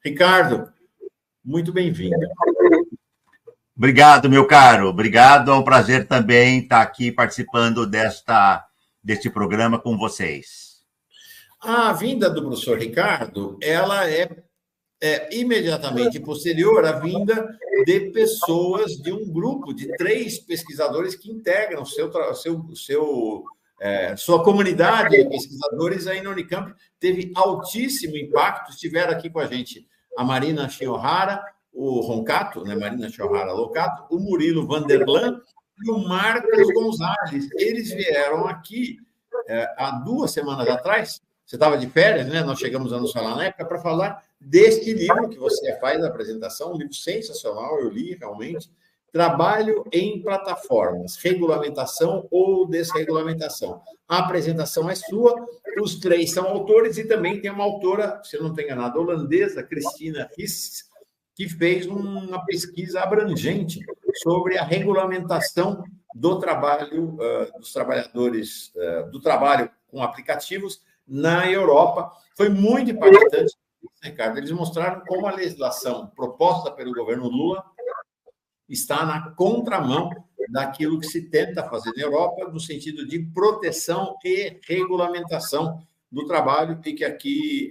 Ricardo, muito bem-vindo. Obrigado, meu caro. Obrigado. É um prazer também estar aqui participando deste programa com vocês. A vinda do professor Ricardo, ela é imediatamente posterior à vinda de pessoas de um grupo de 3 pesquisadores que integram sua comunidade de pesquisadores aí na Unicamp. Teve altíssimo impacto. Estiveram aqui com a gente a Marina Shinohara, o Roncato, né? Marina Shinohara Locato, o Murilo Vanderlan e o Marcos Gonzalez. Eles vieram aqui há 2 semanas atrás. Você estava de férias, né? Nós chegamos a nos falar na época para falar deste livro que você faz na apresentação, um livro sensacional, eu li realmente. Trabalho em plataformas, regulamentação ou desregulamentação. A apresentação é sua, os 3 são autores e também tem uma autora, se eu não estou enganado, holandesa, Cristina Ries, que fez uma pesquisa abrangente sobre a regulamentação do trabalho dos trabalhadores, do trabalho com aplicativos na Europa. Foi muito impactante, Ricardo. Eles mostraram como a legislação proposta pelo governo Lula está na contramão daquilo que se tenta fazer na Europa, no sentido de proteção e regulamentação do trabalho, e que aqui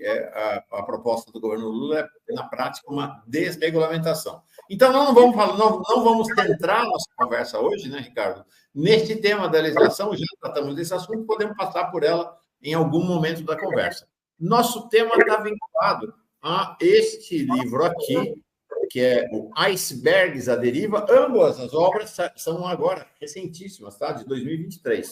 a proposta do governo Lula é, na prática, uma desregulamentação. Então, nós não vamos centrar nossa conversa hoje, né, Ricardo, neste tema da legislação. Já tratamos desse assunto, podemos passar por ela em algum momento da conversa. Nosso tema está vinculado a este livro aqui, que é o Icebergs à Deriva. Ambas as obras são agora recentíssimas, tá? De 2023.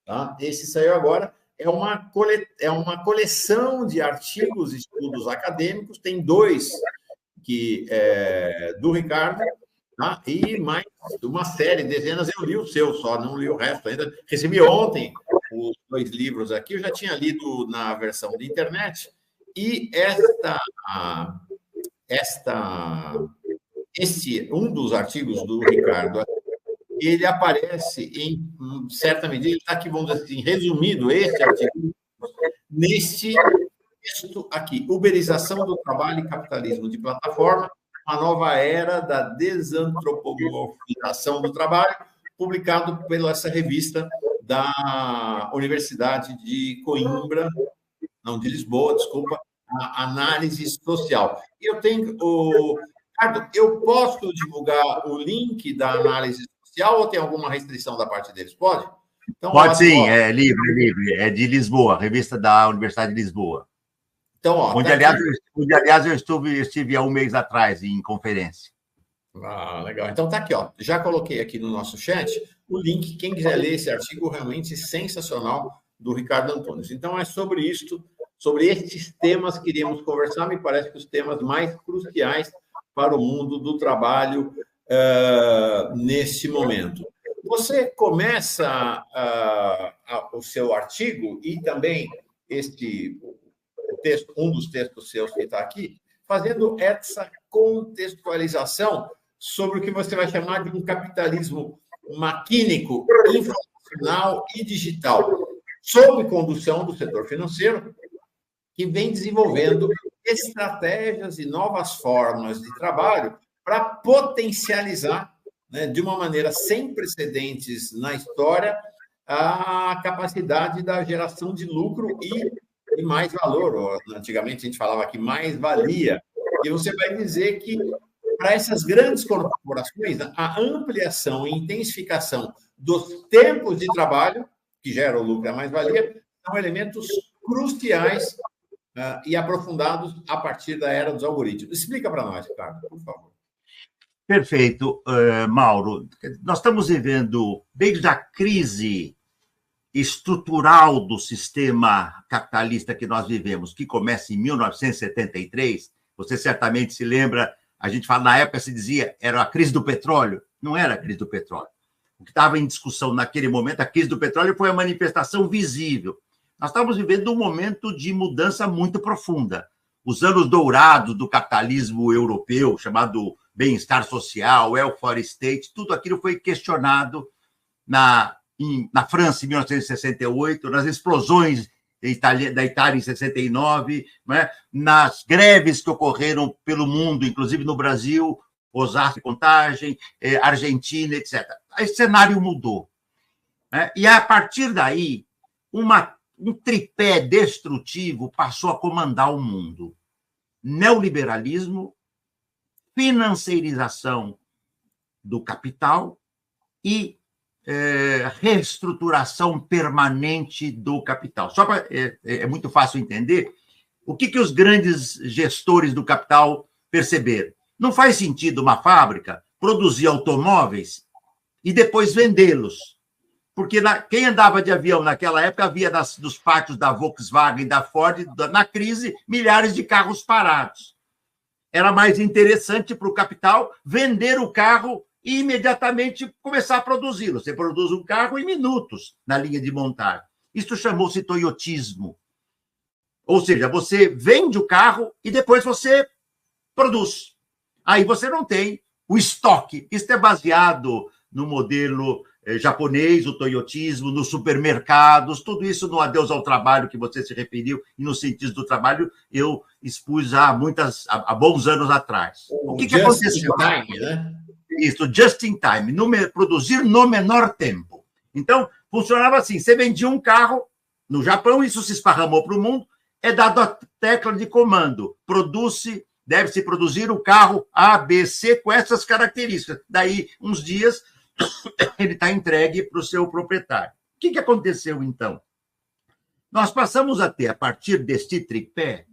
Tá? Esse saiu agora. É uma coleção de artigos e estudos acadêmicos. Tem 2 do Ricardo, tá? E mais uma série, dezenas. Eu li o seu só, não li o resto ainda. Recebi ontem os 2 livros aqui. Eu já tinha lido na versão de internet. E um dos artigos do Ricardo, ele aparece em certa medida, ele está aqui, vamos dizer assim, resumido, este artigo, neste texto aqui, Uberização do Trabalho e Capitalismo de Plataforma, a nova era da desantropomorfização do trabalho, publicado pela essa revista da Universidade de Coimbra, não, de Lisboa, desculpa, a Análise Social. E eu tenho Ricardo, eu posso divulgar o link da Análise Social ou tem alguma restrição da parte deles? Pode? Então, pode sim, é livre, é de Lisboa, revista da Universidade de Lisboa. Então, onde, aliás, eu estive há 1 mês atrás em conferência. Legal. Então, tá aqui, ó. Já coloquei aqui no nosso chat o link. Quem quiser ler esse artigo realmente sensacional do Ricardo Antunes. Então, é sobre isto, sobre estes temas que iríamos conversar. Me parece que os temas mais cruciais para o mundo do trabalho nesse momento. Você começa o seu artigo e também um dos textos seus que está aqui, fazendo essa contextualização sobre o que você vai chamar de um capitalismo maquínico, informacional e digital, sob condução do setor financeiro, que vem desenvolvendo estratégias e novas formas de trabalho para potencializar, né, de uma maneira sem precedentes na história, a capacidade da geração de lucro e mais valor. Antigamente, a gente falava que mais valia. E você vai dizer que, para essas grandes corporações, a ampliação e intensificação dos tempos de trabalho, que geram o lucro e a mais-valia, são elementos cruciais e aprofundados a partir da era dos algoritmos. Explica para nós, Ricardo, por favor. Perfeito, Mauro. Nós estamos vivendo, desde a crise estrutural do sistema capitalista que nós vivemos, que começa em 1973, você certamente se lembra, a gente fala, na época se dizia, era a crise do petróleo. Não era a crise do petróleo. O que estava em discussão naquele momento, a crise do petróleo, foi a manifestação visível. Nós estávamos vivendo um momento de mudança muito profunda. Os anos dourados do capitalismo europeu, chamado bem-estar social, welfare state, tudo aquilo foi questionado na França, em 1968, nas explosões da Itália em 69, né? Nas greves que ocorreram pelo mundo, inclusive no Brasil, Osasco, Contagem, Argentina, etc. Esse cenário mudou, né? E, a partir daí, um tripé destrutivo passou a comandar o mundo. Neoliberalismo, financeirização do capital e reestruturação permanente do capital. Só para é muito fácil entender o que os grandes gestores do capital perceberam. Não faz sentido uma fábrica produzir automóveis e depois vendê-los. Porque quem andava de avião naquela época havia dos pátios da Volkswagen, da Ford, na crise, milhares de carros parados. Era mais interessante para o capital vender o carro e imediatamente começar a produzi-lo. Você produz um carro em minutos na linha de montagem. Isso chamou-se toyotismo. Ou seja, você vende o carro e depois você produz. Aí você não tem o estoque. Isso é baseado no modelo japonês, o toyotismo, nos supermercados, tudo isso no Adeus ao Trabalho que você se referiu, e no sentido do trabalho eu expus há bons anos atrás. O que aconteceu? Just in time, né? Isso, just in time, produzir no menor tempo. Então, funcionava assim, você vendia um carro no Japão, isso se esparramou para o mundo, é dado a tecla de comando, deve-se produzir o carro A, B, C com essas características. Daí, uns dias, ele está entregue para o seu proprietário. O que aconteceu, então? Nós passamos a ter, a partir deste tripé,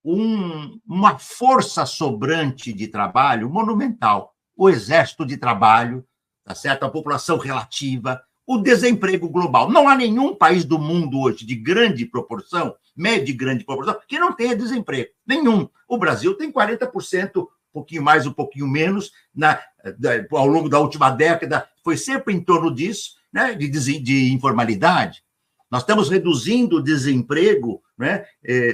uma força sobrante de trabalho monumental. O exército de trabalho, tá certo? A população relativa, o desemprego global. Não há nenhum país do mundo hoje de grande proporção, média e grande proporção, que não tenha desemprego. Nenhum. O Brasil tem 40%, um pouquinho mais, um pouquinho menos, ao longo da última década, foi sempre em torno disso, né, de informalidade. Nós estamos reduzindo o desemprego, né,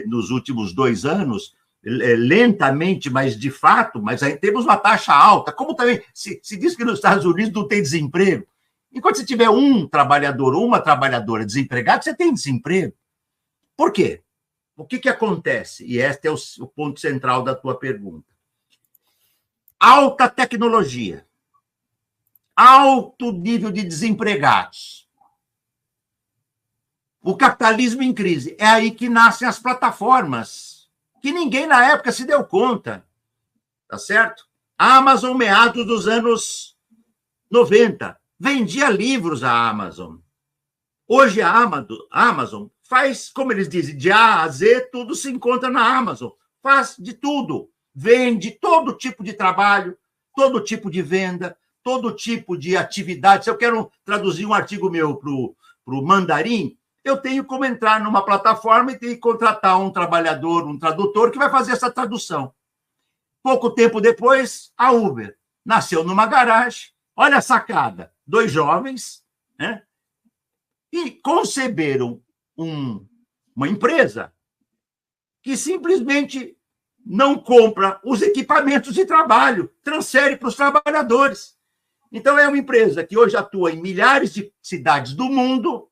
nos últimos 2 anos, lentamente, mas de fato, mas aí temos uma taxa alta. Como também se diz que nos Estados Unidos não tem desemprego. Enquanto você tiver um trabalhador ou uma trabalhadora desempregado, você tem desemprego. Por quê? O que acontece? E este é o ponto central da tua pergunta. Alta tecnologia, alto nível de desempregados, o capitalismo em crise. É aí que nascem as plataformas, que ninguém na época se deu conta, tá certo? A Amazon, meados dos anos 90, vendia livros a Amazon. Hoje a Amazon faz, como eles dizem, de A a Z, tudo se encontra na Amazon. Faz de tudo. Vende todo tipo de trabalho, todo tipo de venda, todo tipo de atividade. Se eu quero traduzir um artigo meu para o mandarim, eu tenho como entrar numa plataforma e tenho que contratar um trabalhador, um tradutor, que vai fazer essa tradução. Pouco tempo depois, a Uber nasceu numa garagem. Olha a sacada. 2 jovens, né? E conceberam uma empresa que simplesmente não compra os equipamentos de trabalho, transfere para os trabalhadores. Então, é uma empresa que hoje atua em milhares de cidades do mundo.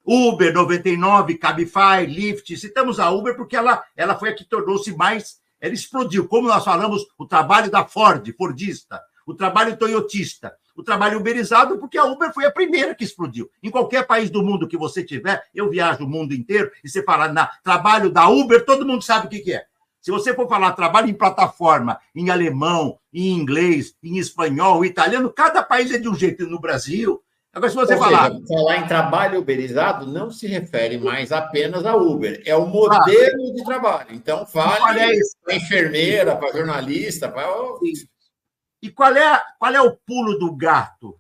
Uber, 99, Cabify, Lyft. Citamos a Uber porque ela foi a que tornou-se mais... Ela explodiu. Como nós falamos, o trabalho da Fordista, o trabalho toyotista, o trabalho uberizado, porque a Uber foi a primeira que explodiu. Em qualquer país do mundo que você tiver, eu viajo o mundo inteiro, e você fala trabalho da Uber, todo mundo sabe o que é. Se você for falar trabalho em plataforma, em alemão, em inglês, em espanhol, em italiano, cada país é de um jeito. No Brasil... Agora, se você falar em trabalho uberizado, não se refere mais apenas a Uber, é o modelo de trabalho. Então, fale para enfermeira, para jornalista, para... E qual é o pulo do gato,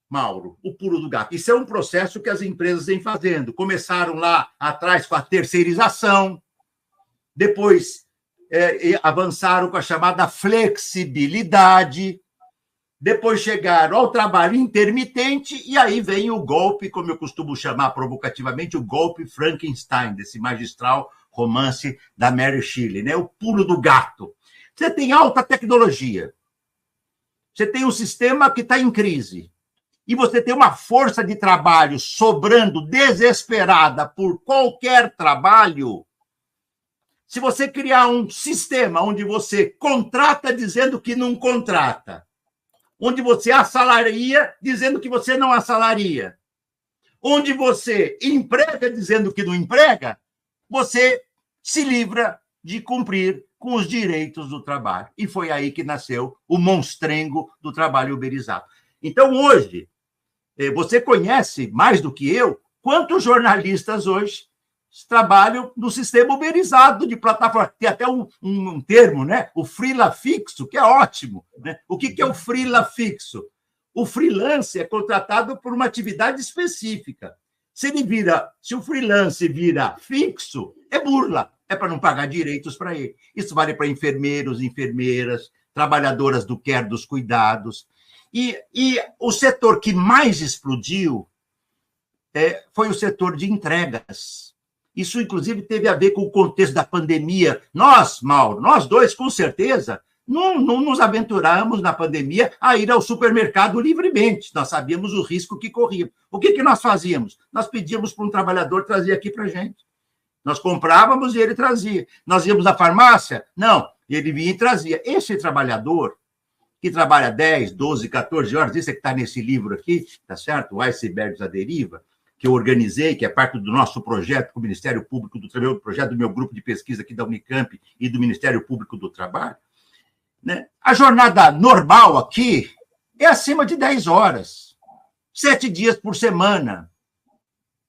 Mauro? O pulo do gato. Isso é um processo que as empresas vêm fazendo. Começaram lá atrás com a terceirização, depois avançaram com a chamada flexibilidade, depois chegaram ao trabalho intermitente, e aí vem o golpe, como eu costumo chamar provocativamente, o golpe Frankenstein, desse magistral romance da Mary Shelley, né? O pulo do gato. Você tem alta tecnologia, você tem um sistema que está em crise, e você tem uma força de trabalho sobrando desesperada por qualquer trabalho, se você criar um sistema onde você contrata dizendo que não contrata, onde você assalaria dizendo que você não assalaria, onde você emprega dizendo que não emprega, você se livra de cumprir com os direitos do trabalho. E foi aí que nasceu o monstrengo do trabalho uberizado. Então, hoje, você conhece, mais do que eu, quantos jornalistas hoje trabalham no sistema uberizado de plataforma. Tem até um termo, né? O freela fixo, que é ótimo. Né? O que é o freela fixo? O freelance é contratado por uma atividade específica. Se o freelance vira fixo, é burla, é para não pagar direitos para ele. Isso vale para enfermeiros, enfermeiras, trabalhadoras do care dos cuidados. E o setor que mais explodiu foi o setor de entregas. Isso, inclusive, teve a ver com o contexto da pandemia. Nós, Mauro, nós dois, com certeza, não nos aventuramos na pandemia a ir ao supermercado livremente. Nós sabíamos o risco que corríamos. O que nós fazíamos? Nós pedíamos para um trabalhador trazer aqui para a gente. Nós comprávamos e ele trazia. Nós íamos na farmácia? Não, ele vinha e trazia. Esse trabalhador, que trabalha 10, 12, 14 horas, isso é que está nesse livro aqui, tá certo? O Icebergs à Deriva, que eu organizei, que é parte do nosso projeto com o Ministério Público do Trabalho, o projeto do meu grupo de pesquisa aqui da Unicamp e do Ministério Público do Trabalho, né? A jornada normal aqui é acima de 10 horas, 7 dias por semana,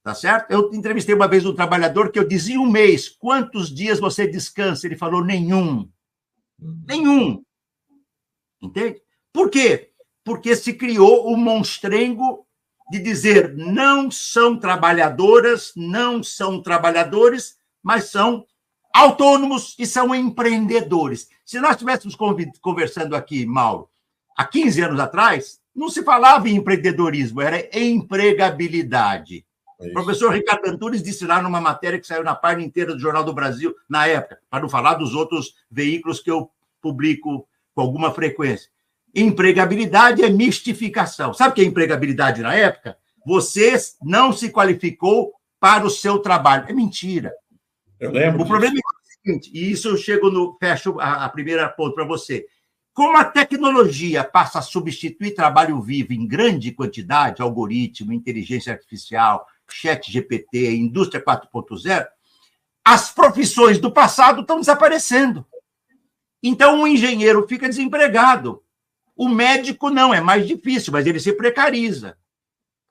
tá certo? Eu entrevistei uma vez um trabalhador que eu dizia em um mês, quantos dias você descansa? Ele falou, nenhum. Nenhum. Entende? Por quê? Porque se criou o monstrengo de dizer não são trabalhadoras, não são trabalhadores, mas são autônomos e são empreendedores. Se nós estivéssemos conversando aqui, Mauro, há 15 anos atrás, não se falava em empreendedorismo, era empregabilidade. O professor Ricardo Antunes disse lá numa matéria que saiu na página inteira do Jornal do Brasil, na época, para não falar dos outros veículos que eu publico com alguma frequência. Empregabilidade é mistificação. Sabe o que é empregabilidade na época? Você não se qualificou para o seu trabalho. É mentira. Eu lembro. O problema é o seguinte, e isso eu fecho a primeira ponto para você. Como a tecnologia passa a substituir trabalho vivo em grande quantidade, algoritmo, inteligência artificial, chat GPT, indústria 4.0, as profissões do passado estão desaparecendo. Então, o engenheiro fica desempregado. O médico não, é mais difícil, mas ele se precariza.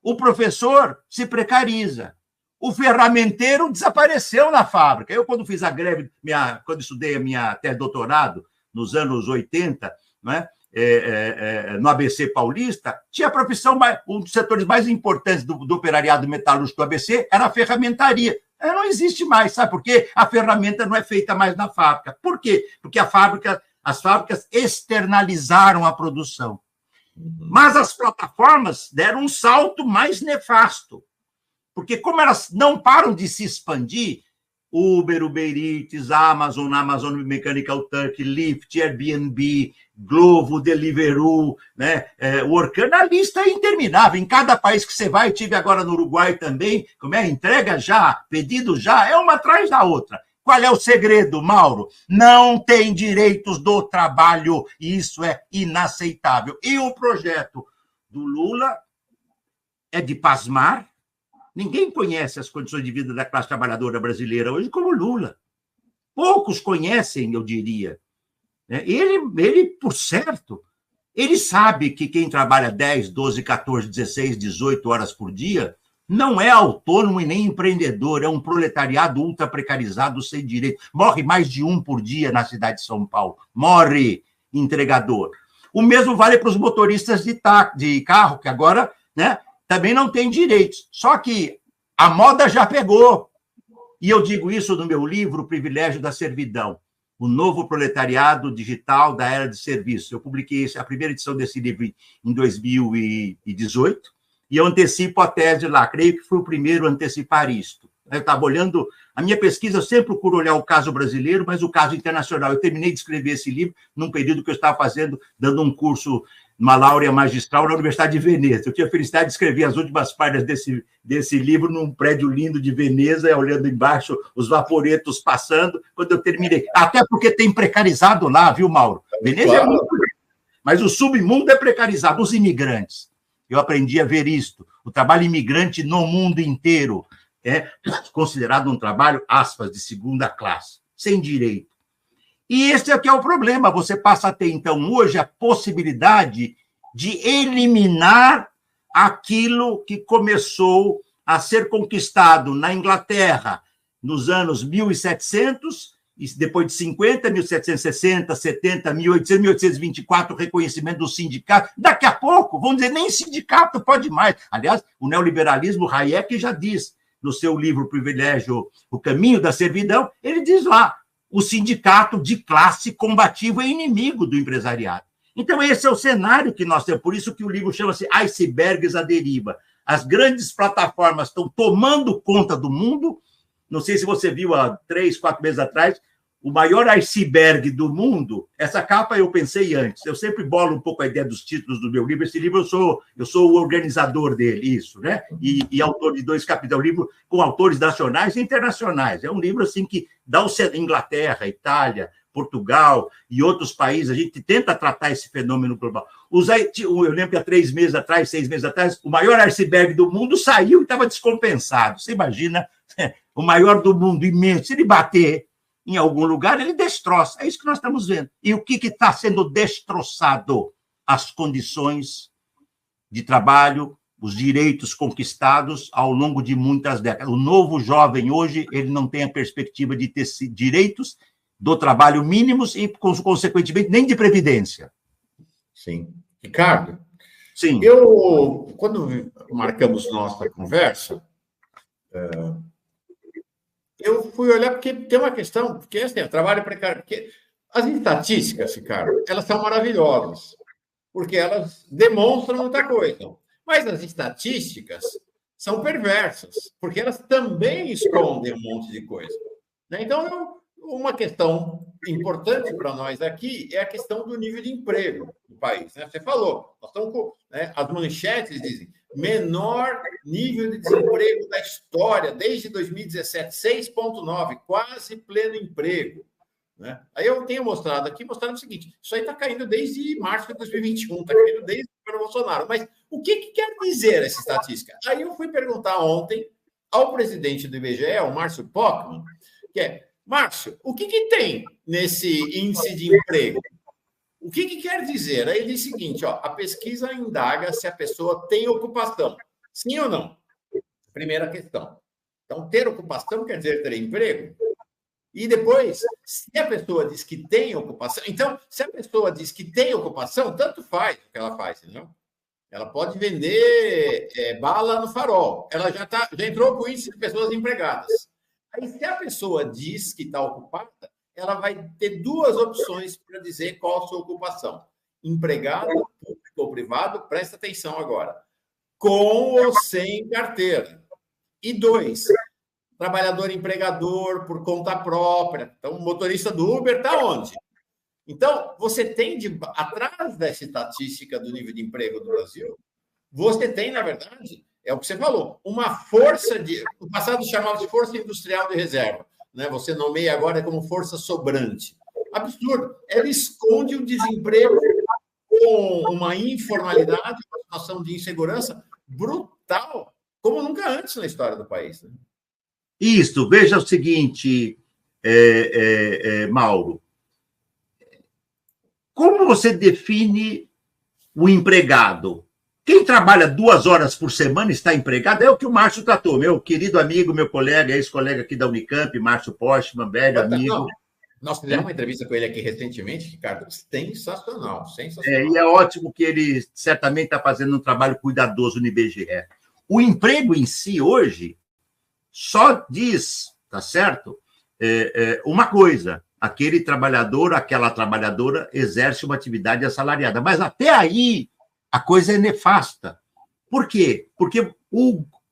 O professor se precariza. O ferramenteiro desapareceu na fábrica. Eu, quando fiz a greve, quando estudei a minha tese de doutorado, nos anos 80, né, no ABC Paulista, tinha a profissão, um dos setores mais importantes do operariado metalúrgico do ABC era a ferramentaria. Não existe mais, sabe por quê? A ferramenta não é feita mais na fábrica. Por quê? Porque as fábricas externalizaram a produção. Mas as plataformas deram um salto mais nefasto, porque como elas não param de se expandir, Uber, Uber Eats, Amazon Mechanical Turk, Lyft, Airbnb, Glovo, Deliveroo, né? Workana, a lista é interminável. Em cada país que você vai, eu tive agora no Uruguai também, entrega já, pedido já, é uma atrás da outra. Qual é o segredo, Mauro? Não tem direitos do trabalho, e isso é inaceitável. E o projeto do Lula é de pasmar. Ninguém conhece as condições de vida da classe trabalhadora brasileira hoje como Lula. Poucos conhecem, eu diria. Ele, por certo, ele sabe que quem trabalha 10, 12, 14, 16, 18 horas por dia não é autônomo e nem empreendedor, é um proletariado ultra precarizado sem direito. Morre mais de um por dia na cidade de São Paulo. Morre entregador. O mesmo vale para os motoristas de carro, que agora, né, também não tem direitos. Só que a moda já pegou. E eu digo isso no meu livro, O Privilégio da Servidão, o novo proletariado digital da era de serviço. Eu publiquei a primeira edição desse livro em 2018, e eu antecipo a tese lá. Creio que fui o primeiro a antecipar isto. Eu estava olhando, a minha pesquisa, eu sempre procuro olhar o caso brasileiro, mas o caso internacional. Eu terminei de escrever esse livro num período que eu estava dando um curso, uma laurea magistral na Universidade de Veneza. Eu tinha a felicidade de escrever as últimas páginas desse livro num prédio lindo de Veneza, olhando embaixo os vaporetos passando, quando eu terminei. Até porque tem precarizado lá, viu, Mauro? Veneza é muito grande, mas o submundo é precarizado, os imigrantes. Eu aprendi a ver isto. O trabalho imigrante no mundo inteiro é considerado um trabalho, aspas, de segunda classe, sem direito. E esse é que é o problema. Você passa a ter, então, hoje, a possibilidade de eliminar aquilo que começou a ser conquistado na Inglaterra nos anos 1700, e depois de 50, 1760, 70, 1800, 1824, o reconhecimento do sindicato. Daqui a pouco, vamos dizer, nem sindicato pode mais. Aliás, o neoliberalismo, Hayek já diz, no seu livro Privilégio, O Caminho da Servidão, ele diz lá, o sindicato de classe combativo é inimigo do empresariado. Então, esse é o cenário que nós temos, por isso que o livro chama-se Icebergs à Deriva. As grandes plataformas estão tomando conta do mundo. Não sei se você viu há 3, 4 meses atrás, o maior iceberg do mundo. Essa capa eu pensei antes. Eu sempre bolo um pouco a ideia dos títulos do meu livro. Esse livro eu sou o organizador dele, isso, né? E autor de 2 capítulos, livro com autores nacionais e internacionais. É um livro assim que dá o Inglaterra, Itália, Portugal e outros países. A gente tenta tratar esse fenômeno global. Eu lembro que há 3 meses atrás, 6 meses atrás, o maior iceberg do mundo saiu e estava descompensado. Você imagina, o maior do mundo, imenso, se ele bater em algum lugar, ele destroça. É isso que nós estamos vendo. E o que está sendo destroçado? As condições de trabalho, os direitos conquistados ao longo de muitas décadas. O novo jovem hoje, ele não tem a perspectiva de ter direitos do trabalho mínimos e, consequentemente, nem de previdência. Sim. Ricardo, sim. Quando marcamos nossa conversa, eu fui olhar porque tem uma questão, porque assim, o trabalho precário, porque as estatísticas, Ricardo, elas são maravilhosas, porque elas demonstram muita coisa. Mas as estatísticas são perversas, porque elas também escondem um monte de coisa. Então, uma questão importante para nós aqui é a questão do nível de emprego do país. Você falou, nós estamos com, as manchetes dizem menor nível de desemprego da história desde 2017, 6,9, quase pleno emprego. Aí eu tenho mostrado o seguinte, isso aí está caindo desde março de 2021, está caindo desde o Bolsonaro. Mas o que quer dizer essa estatística? Aí eu fui perguntar ontem ao presidente do IBGE, o Márcio Pockmann, que é, Márcio, o que tem nesse índice de emprego? O que quer dizer? Aí ele diz o seguinte, a pesquisa indaga se a pessoa tem ocupação. Sim ou não? Primeira questão. Então, ter ocupação quer dizer ter emprego? E depois, se a pessoa diz que tem ocupação... Então, se a pessoa diz que tem ocupação, tanto faz o que ela faz, entendeu? Ela pode vender bala no farol. Ela já entrou com o índice de pessoas empregadas. Aí, se a pessoa diz que está ocupada, ela vai ter 2 opções para dizer qual a sua ocupação. Empregado, público ou privado, presta atenção agora. Com ou sem carteira. E 2, trabalhador empregador por conta própria. Então, o motorista do Uber está onde? Então, você tem, atrás dessa estatística do nível de emprego do Brasil, você tem, na verdade, é o que você falou, uma força no passado chamava de força industrial de reserva. Você nomeia agora como força sobrante. Absurdo. Ela esconde o desemprego com uma informalidade, uma situação de insegurança brutal, como nunca antes na história do país. Isso. Veja o seguinte, Mauro. Como você define o empregado? Quem trabalha 2 horas por semana está empregado, é o que o Márcio tratou, meu querido amigo, meu colega, ex-colega aqui da Unicamp, Márcio Postman, velho amigo. Nós fizemos uma entrevista com ele aqui recentemente, Ricardo, sensacional, sensacional. E é ótimo que ele certamente está fazendo um trabalho cuidadoso no IBGE. O emprego em si, hoje, só diz, tá certo, uma coisa, aquele trabalhador, aquela trabalhadora exerce uma atividade assalariada, mas até aí a coisa é nefasta. Por quê? Porque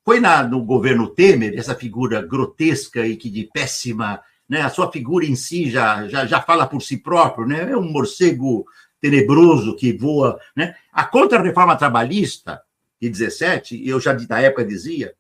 Foi no governo Temer, essa figura grotesca e que de péssima, né? A sua figura em si já fala por si próprio, né? É um morcego tenebroso que voa, né? A contra-reforma trabalhista de 17, eu já na época dizia,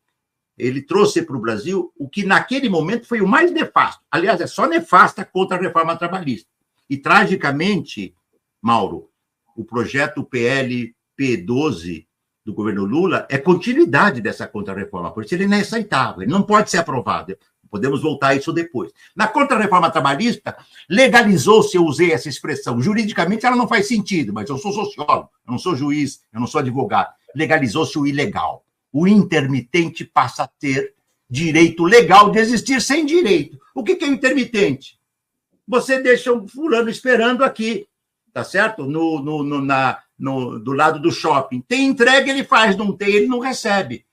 ele trouxe para o Brasil o que naquele momento foi o mais nefasto. Aliás, é só nefasta contra a reforma trabalhista. E, tragicamente, Mauro, o projeto PL P12 do governo Lula é continuidade dessa contra-reforma, por isso ele é inaceitável, ele não pode ser aprovado. Podemos voltar a isso depois. Na contra-reforma trabalhista, legalizou-se, eu usei essa expressão, juridicamente ela não faz sentido, mas eu sou sociólogo, eu não sou juiz, eu não sou advogado. Legalizou-se o ilegal. O intermitente passa a ter direito legal de existir sem direito. O que é o intermitente? Você deixa um fulano esperando aqui, tá certo? Do lado do shopping. Tem entrega, ele faz, não tem, ele não recebe.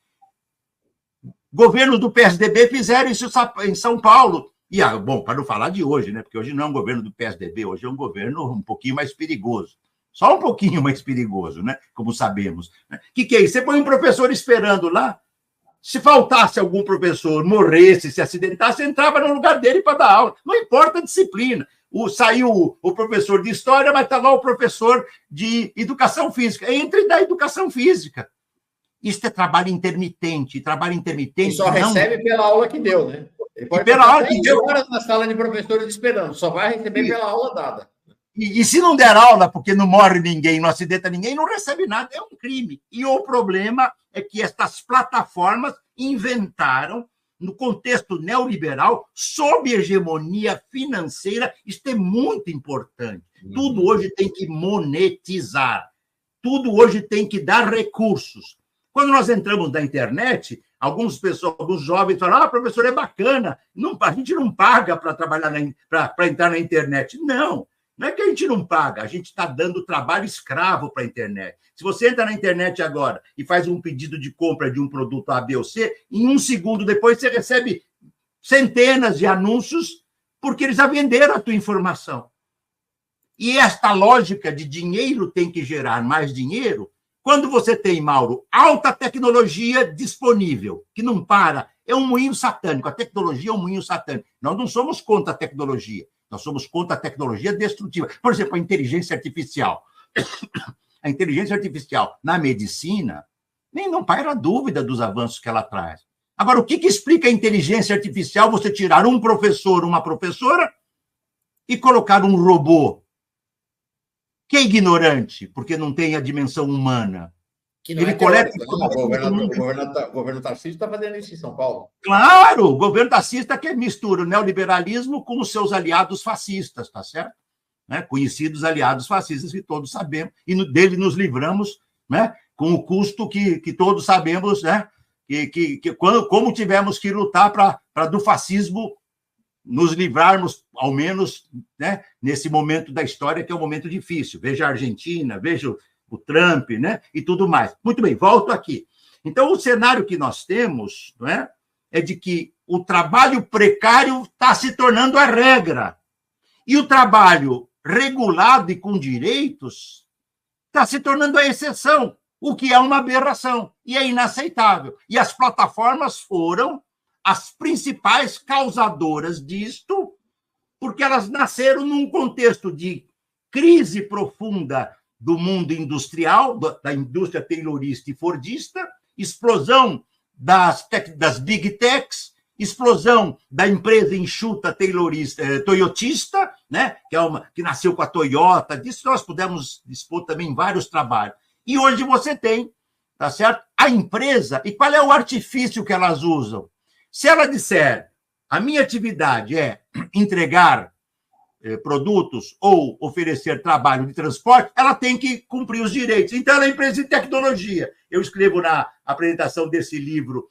Governos do PSDB fizeram isso em São Paulo. E, bom, para não falar de hoje, né? Porque hoje não é um governo do PSDB, hoje é um governo um pouquinho mais perigoso. Só um pouquinho mais perigoso, né? Como sabemos. O que é isso? Você põe um professor esperando lá, se faltasse algum professor, morresse, se acidentasse, entrava no lugar dele para dar aula. Não importa a disciplina. Saiu o professor de história, mas está lá o professor de educação física. Entre da educação física. Isso é trabalho intermitente. Trabalho intermitente. E só recebe pela aula que deu, né? Ele pode pela aula que deu horas na sala de professores esperando, só vai receber pela aula dada. E se não der aula, porque não morre ninguém, não acidenta ninguém, não recebe nada, é um crime. E o problema é que estas plataformas inventaram, no contexto neoliberal, sob hegemonia financeira, isso é muito importante. Tudo hoje tem que monetizar, tudo hoje tem que dar recursos. Quando nós entramos na internet, alguns jovens falam, professor, é bacana, a gente não paga para trabalhar, para entrar na internet. Não. Não é que a gente não paga, a gente está dando trabalho escravo para a internet. Se você entra na internet agora e faz um pedido de compra de um produto A, B ou C, em 1 segundo depois você recebe centenas de anúncios porque eles já venderam a tua informação. E esta lógica de dinheiro tem que gerar mais dinheiro, quando você tem, Mauro, alta tecnologia disponível, que não para, é um moinho satânico. A tecnologia é um moinho satânico. Nós não somos contra a tecnologia. Nós somos contra a tecnologia destrutiva. Por exemplo, a inteligência artificial. A inteligência artificial na medicina, nem não paira dúvida dos avanços que ela traz. Agora, o que explica a inteligência artificial? Você tirar um professor, uma professora e colocar um robô que é ignorante, porque não tem a dimensão humana. Que não ele coleta informação. O governo Tarcísio está fazendo isso em São Paulo. Claro, o governo Tarcísio que mistura o neoliberalismo com os seus aliados fascistas, tá certo? Né? Conhecidos aliados fascistas que todos sabemos, e dele nos livramos, né? Com o custo que todos sabemos, né? Como tivemos que lutar para do fascismo nos livrarmos, ao menos, né? Nesse momento da história, que é um momento difícil. Veja a Argentina, veja o Trump, né? E tudo mais. Muito bem, volto aqui. Então, o cenário que nós temos, não é de que o trabalho precário está se tornando a regra. E o trabalho regulado e com direitos está se tornando a exceção, o que é uma aberração e é inaceitável. E as plataformas foram as principais causadoras disto, porque elas nasceram num contexto de crise profunda do mundo industrial, da indústria taylorista e fordista, explosão das big techs, explosão da empresa enxuta toyotista, né? Que nasceu com a Toyota, disso nós pudemos dispor também em vários trabalhos. E hoje você tem, tá certo? A empresa, e qual é o artifício que elas usam? Se ela disser, a minha atividade é entregar produtos ou oferecer trabalho de transporte, ela tem que cumprir os direitos. Então, ela é empresa de tecnologia. Eu escrevo na apresentação desse livro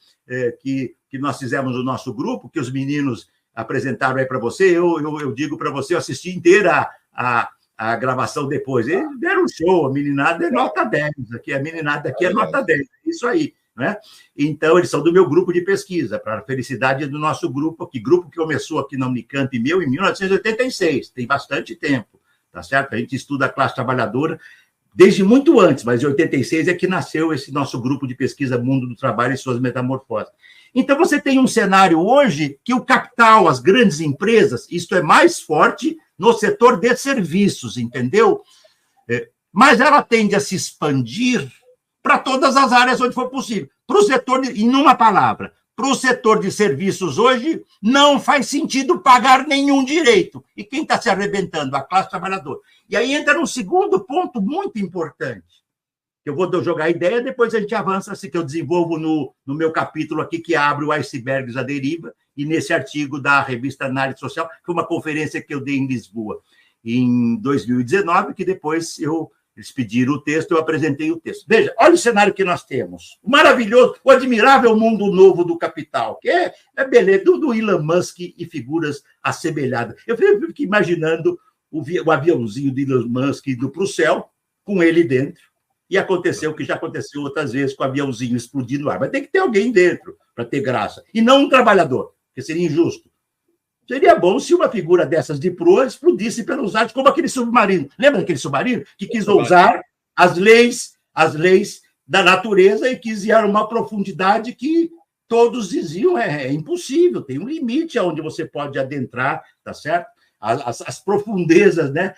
que nós fizemos no nosso grupo, que os meninos apresentaram aí para você, eu digo para você, eu assisti inteira a gravação depois. Eles deram um show, a meninada é nota 10, aqui, a meninada aqui é nota 10, isso aí. Né? Então, eles são do meu grupo de pesquisa, para a felicidade do nosso grupo aqui, grupo que começou aqui na Unicamp em 1986, tem bastante tempo, tá certo? A gente estuda a classe trabalhadora desde muito antes, mas em 86 é que nasceu esse nosso grupo de pesquisa Mundo do Trabalho e suas metamorfoses. Então, você tem um cenário hoje que o capital, as grandes empresas, isto é mais forte no setor de serviços, entendeu? Mas ela tende a se expandir para todas as áreas onde for possível. Para o setor, em uma palavra, para o setor de serviços hoje, não faz sentido pagar nenhum direito. E quem está se arrebentando? A classe trabalhadora. E aí entra um segundo ponto muito importante. Eu vou jogar a ideia, depois a gente avança, assim, que eu desenvolvo no meu capítulo aqui, que abre o Icebergs à Deriva, e nesse artigo da revista Análise Social, que foi uma conferência que eu dei em Lisboa, em 2019, que depois eles pediram o texto, eu apresentei o texto. Veja, olha o cenário que nós temos. O maravilhoso, o admirável mundo novo do capital, que é beleza, do Elon Musk e figuras assemelhadas. Eu fico imaginando o aviãozinho do Elon Musk indo para o céu, com ele dentro, e aconteceu o que já aconteceu outras vezes com o aviãozinho explodindo no ar. Mas tem que ter alguém dentro para ter graça. E não um trabalhador, porque seria injusto. Seria bom se uma figura dessas de proa explodisse pelos ares, como aquele submarino. Lembra daquele submarino que quis ousar as leis da natureza e quis ir a uma profundidade que todos diziam é impossível, tem um limite aonde você pode adentrar, tá certo? As profundezas, né,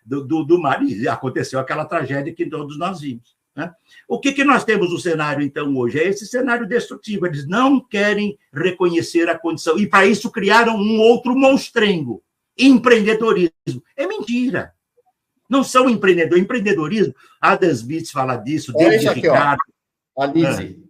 do mar. E aconteceu aquela tragédia que todos nós vimos. Né? O que nós temos no cenário, então, hoje? É esse cenário destrutivo. Eles não querem reconhecer a condição. E, para isso, criaram um outro monstrengo, empreendedorismo. É mentira. Não são empreendedores. Empreendedorismo, Adam Smith fala disso, David Ricardo. Alice,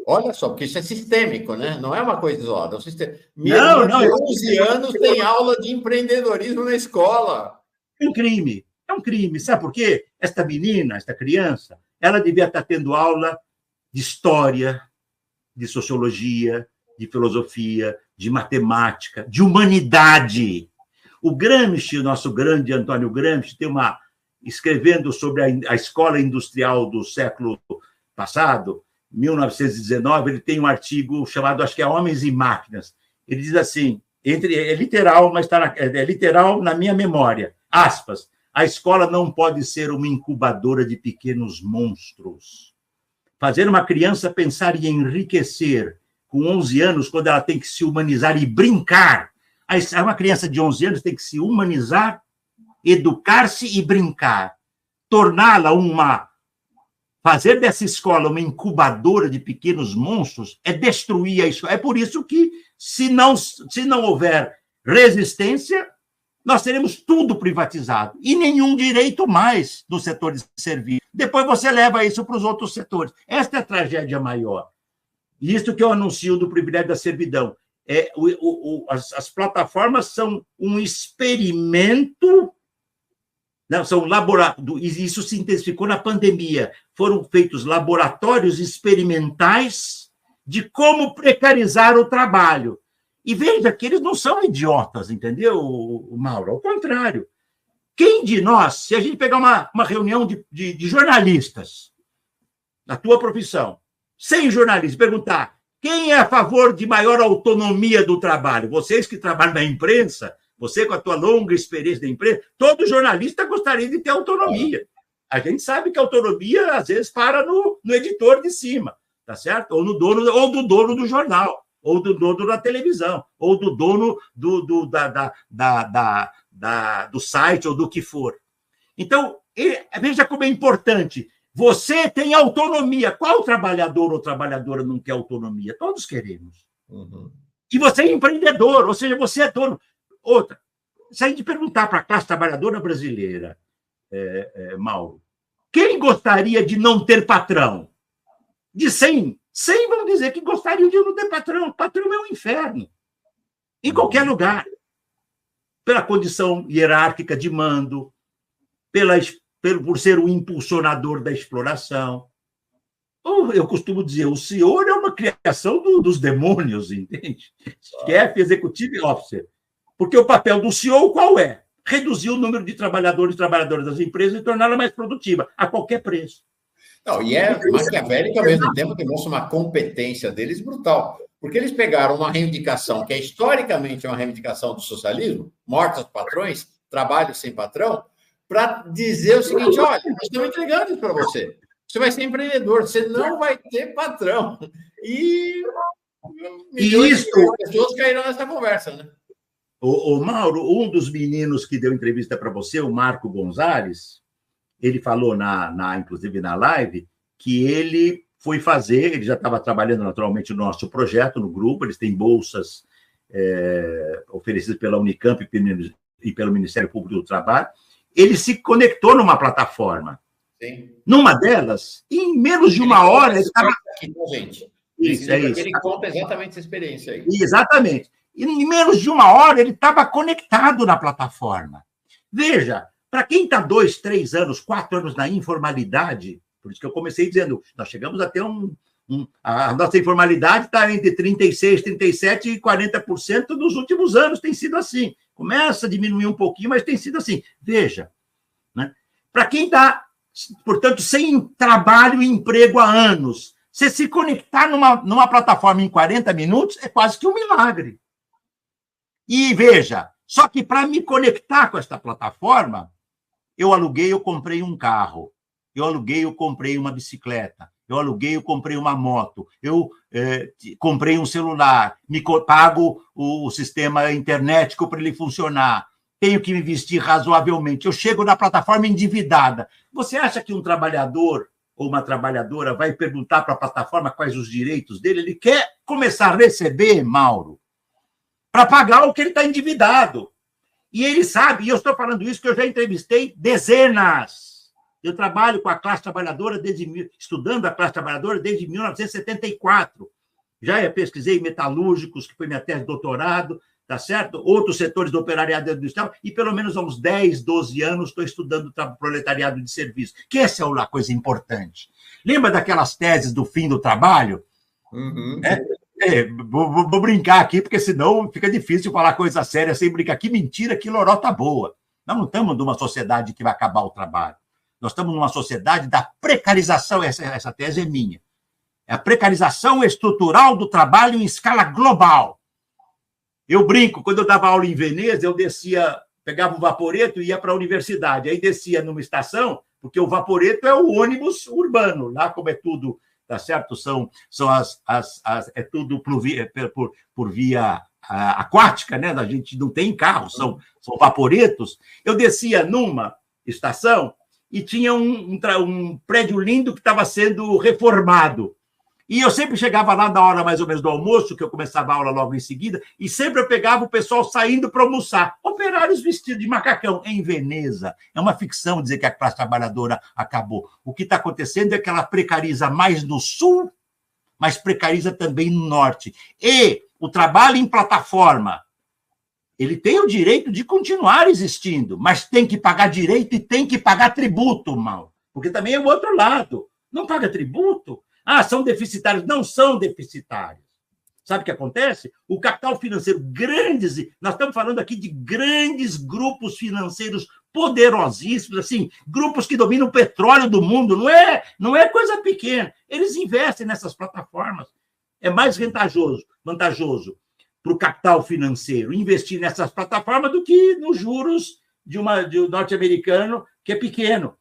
olha só, porque isso é sistêmico, né? Não é uma coisa isolada. É um sistema. Não, 11 anos tem aula de empreendedorismo na escola. É um crime. É um crime. Sabe por quê? Esta menina, esta criança, ela devia estar tendo aula de história, de sociologia, de filosofia, de matemática, de humanidade. O Gramsci, o nosso grande Antônio Gramsci, escrevendo sobre a escola industrial do século passado, 1919, ele tem um artigo chamado, acho que é Homens e Máquinas. Ele diz assim, é literal, mas é literal na minha memória, aspas, a escola não pode ser uma incubadora de pequenos monstros. Fazer uma criança pensar e enriquecer com 11 anos, quando ela tem que se humanizar e brincar. Uma criança de 11 anos tem que se humanizar, educar-se e brincar. Torná-la fazer dessa escola uma incubadora de pequenos monstros é destruir a escola. É por isso que, se não houver resistência, nós teremos tudo privatizado e nenhum direito mais do setor de serviço. Depois você leva isso para os outros setores. Esta é a tragédia maior. E isso que eu anuncio do privilégio da servidão. As plataformas são um experimento, não, são laboratórios, e isso se intensificou na pandemia. Foram feitos laboratórios experimentais de como precarizar o trabalho. E veja que eles não são idiotas, entendeu, Mauro? Ao contrário. Quem de nós, se a gente pegar uma reunião de jornalistas, na tua profissão, 100 jornalistas, perguntar quem é a favor de maior autonomia do trabalho? Vocês que trabalham na imprensa, você com a tua longa experiência da imprensa, todo jornalista gostaria de ter autonomia. A gente sabe que a autonomia, às vezes, para no editor de cima, tá certo? Ou do dono do jornal, ou do dono da televisão, ou do dono do site, ou do que for. Então, veja como é importante. Você tem autonomia. Qual trabalhador ou trabalhadora não quer autonomia? Todos queremos. Uhum. E você é empreendedor, ou seja, você é dono. Outra, se a gente perguntar para a classe trabalhadora brasileira, Mauro, quem gostaria de não ter patrão? De 100 vão dizer que gostariam de não ter patrão. Patrão é um inferno. Em qualquer lugar. Pela condição hierárquica de mando, por ser o impulsionador da exploração. Ou, eu costumo dizer, o senhor é uma criação dos demônios, entende? Chefe, executivo e officer. Porque o papel do CEO qual é? Reduzir o número de trabalhadores e trabalhadoras das empresas e torná-la mais produtiva, a qualquer preço. Não, e é maquiavélico ao mesmo tempo, que mostra uma competência deles brutal. Porque eles pegaram uma reivindicação que é historicamente uma reivindicação do socialismo, mortos os patrões, trabalho sem patrão, para dizer o seguinte: olha, nós estamos entregando isso para você. Você vai ser empreendedor, você não vai ter patrão. E milhões de pessoas caíram nessa conversa, né? O Mauro, um dos meninos que deu entrevista para você, o Marco Gonzalez, ele falou, inclusive na live, que ele foi fazer, ele já estava trabalhando naturalmente no nosso projeto, no grupo, eles têm bolsas oferecidas pela Unicamp e pelo Ministério Público do Trabalho. Ele se conectou numa plataforma. Sim. Numa delas, em menos de uma hora, ele estava... gente. Isso, é isso. Ele conta exatamente essa experiência aí. Exatamente. E em menos de uma hora, ele estava conectado na plataforma. Veja, para quem está 2, 3 anos, 4 anos na informalidade, por isso que eu comecei dizendo, nós chegamos a ter a nossa informalidade está entre 36%, 37% e 40% nos últimos anos, tem sido assim. Começa a diminuir um pouquinho, mas tem sido assim. Veja, né? Para quem está, portanto, sem trabalho e emprego há anos, você se conectar numa plataforma em 40 minutos é quase que um milagre. E veja, só que para me conectar com esta plataforma, eu aluguei, eu comprei um carro. Eu aluguei, eu comprei uma bicicleta. Eu aluguei, eu comprei uma moto. Eu comprei um celular. Pago o sistema internético para ele funcionar. Tenho que me vestir razoavelmente. Eu chego na plataforma endividada. Você acha que um trabalhador ou uma trabalhadora vai perguntar para a plataforma quais os direitos dele? Ele quer começar a receber, Mauro, para pagar o que ele está endividado. E ele sabe, e eu estou falando isso porque eu já entrevistei dezenas. Eu trabalho com a classe trabalhadora, estudando a classe trabalhadora desde 1974. Já pesquisei metalúrgicos, que foi minha tese de doutorado, tá certo? Outros setores do operariado industrial, e pelo menos há uns 10, 12 anos estou estudando o proletariado de serviço, que essa é uma coisa importante. Lembra daquelas teses do fim do trabalho? Uhum. Vou brincar aqui, porque senão fica difícil falar coisa séria sem brincar. Que mentira, que lorota boa. Nós não estamos numa sociedade que vai acabar o trabalho. Nós estamos numa sociedade da precarização, essa tese é minha. É a precarização estrutural do trabalho em escala global. Eu brinco, quando eu dava aula em Veneza, eu descia, pegava um vaporeto e ia para a universidade. Aí descia numa estação, porque o vaporeto é o ônibus urbano, lá como é tudo... Tá certo? É tudo por via aquática, né? A gente não tem carro, são vaporetos. Eu descia numa estação e tinha um prédio lindo que estava sendo reformado. E eu sempre chegava lá na hora mais ou menos do almoço, que eu começava a aula logo em seguida, e sempre eu pegava o pessoal saindo para almoçar. Operários vestidos de macacão, em Veneza. É uma ficção dizer que a classe trabalhadora acabou. O que está acontecendo é que ela precariza mais no sul, mas precariza também no norte. E o trabalho em plataforma, ele tem o direito de continuar existindo, mas tem que pagar direito e tem que pagar tributo, mal. Porque também é o outro lado. Não paga tributo. Ah, são deficitários. Não são deficitários. Sabe o que acontece? O capital financeiro, nós estamos falando aqui de grandes grupos financeiros poderosíssimos, assim, grupos que dominam o petróleo do mundo, não é coisa pequena. Eles investem nessas plataformas. É mais vantajoso para o capital financeiro investir nessas plataformas do que nos juros de um norte-americano que é pequeno.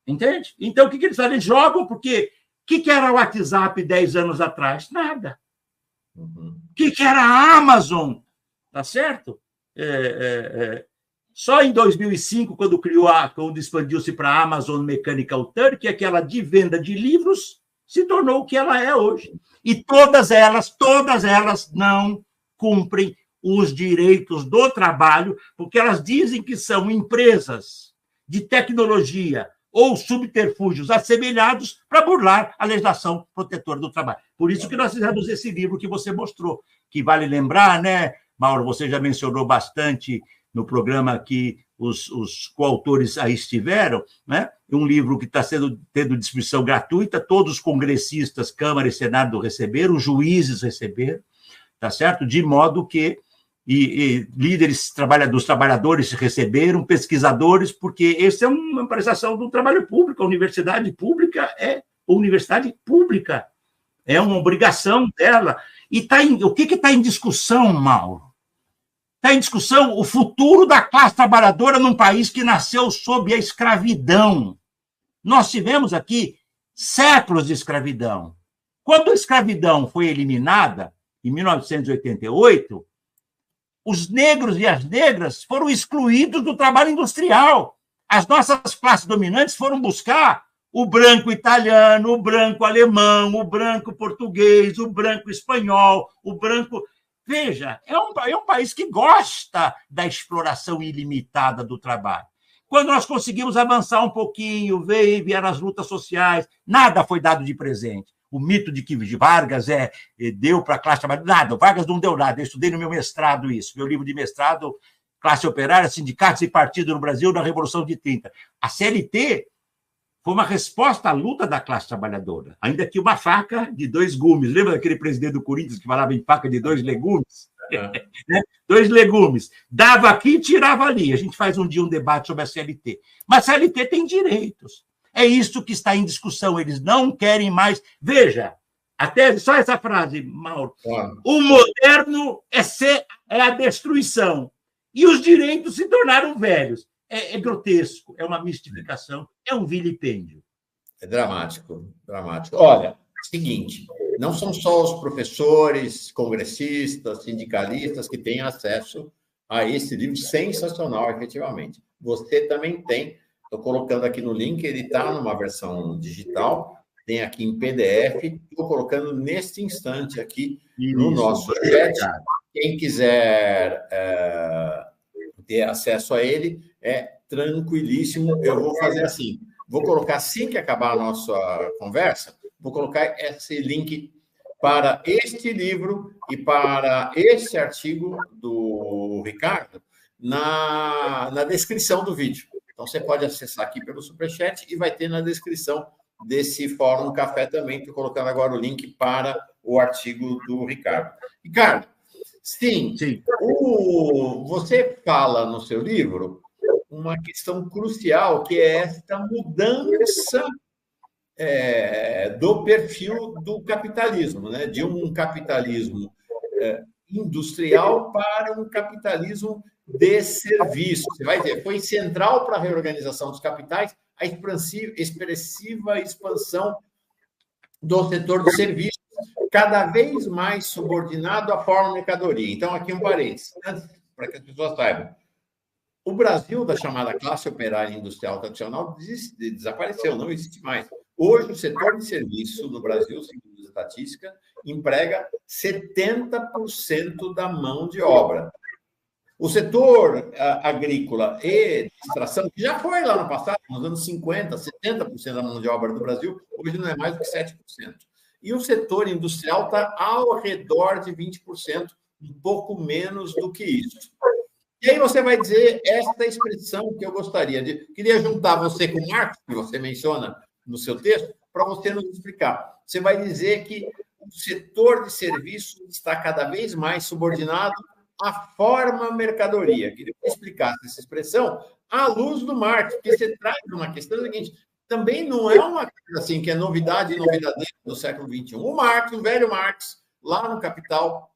Entende? Então, o que eles fazem? Eles jogam porque... O que era o WhatsApp 10 anos atrás? Nada. O que era a Amazon? Tá certo? Só em 2005, quando expandiu-se para a Amazon Mechanical Turk, aquela de venda de livros se tornou o que ela é hoje. E todas elas não cumprem os direitos do trabalho, porque elas dizem que são empresas de tecnologia ou subterfúgios assemelhados para burlar a legislação protetora do trabalho. Por isso que nós fizemos esse livro que você mostrou, que vale lembrar, né, Mauro, você já mencionou bastante no programa que os coautores aí estiveram, né? Um livro que está tendo distribuição gratuita, todos os congressistas, Câmara e Senado receberam, os juízes receberam, tá certo? De modo que líderes dos trabalhadores receberam, pesquisadores, porque essa é uma prestação do trabalho público. A universidade pública é universidade pública. É uma obrigação dela. E o que está em discussão, Mauro? Está em discussão o futuro da classe trabalhadora num país que nasceu sob a escravidão. Nós tivemos aqui séculos de escravidão. Quando a escravidão foi eliminada, em 1988, os negros e as negras foram excluídos do trabalho industrial. As nossas classes dominantes foram buscar o branco italiano, o branco alemão, o branco português, o branco espanhol, o branco... Veja, é um país que gosta da exploração ilimitada do trabalho. Quando nós conseguimos avançar um pouquinho, vieram as lutas sociais, nada foi dado de presente. O mito de que Vargas deu para a classe trabalhadora, nada, Vargas não deu nada. Eu estudei no meu mestrado isso, meu livro de mestrado, Classe Operária, Sindicatos e Partido no Brasil na Revolução de 30. A CLT foi uma resposta à luta da classe trabalhadora, ainda que uma faca de 2 gumes. Lembra daquele presidente do Corinthians que falava em faca de 2 legumes? Né? 2 legumes. Dava aqui e tirava ali. A gente faz um dia um debate sobre a CLT. Mas a CLT tem direitos. É isso que está em discussão. Eles não querem mais... Veja, até só essa frase, Mauro. O moderno é a destruição. E os direitos se tornaram velhos. É grotesco, é uma mistificação, é um vilipêndio. É dramático, dramático. Olha, seguinte, não são só os professores, congressistas, sindicalistas que têm acesso a esse livro sensacional, efetivamente. Você também tem, estou colocando aqui no link, ele está numa versão digital, tem aqui em PDF, estou colocando neste instante aqui no nosso chat. Quem quiser ter acesso a ele, é tranquilíssimo. Eu vou fazer assim, vou colocar, assim que acabar a nossa conversa, vou colocar esse link para este livro e para este artigo do Ricardo na descrição do vídeo. Então, você pode acessar aqui pelo Superchat e vai ter na descrição desse Fórum Café também. Estou colocando agora o link para o artigo do Ricardo. Ricardo, sim. Você fala no seu livro uma questão crucial, que é esta mudança do perfil do capitalismo, né? De um capitalismo industrial para um capitalismo de serviço. Você vai ver, foi central para a reorganização dos capitais a expressiva expansão do setor de serviços, cada vez mais subordinado à forma de mercadoria. Então, aqui um parênteses, para que as pessoas saibam. O Brasil, da chamada classe operária industrial tradicional, desapareceu, não existe mais. Hoje, o setor de serviço no Brasil, segundo a estatística, emprega 70% da mão de obra. O setor agrícola e de extração, que já foi lá no passado, nos anos 50, 70% da mão de obra do Brasil, hoje não é mais do que 7%. E o setor industrial está ao redor de 20%, um pouco menos do que isso. E aí você vai dizer esta expressão que eu gostaria de... Queria juntar você com o Marx, que você menciona no seu texto, para você nos explicar. Você vai dizer que o setor de serviço está cada vez mais subordinado à forma mercadoria. Queria que você explicasse essa expressão à luz do Marx, porque você traz uma questão seguinte, também não é uma coisa assim que é novidade e novidadeira do século XXI. O Marx, o velho Marx, lá no Capital,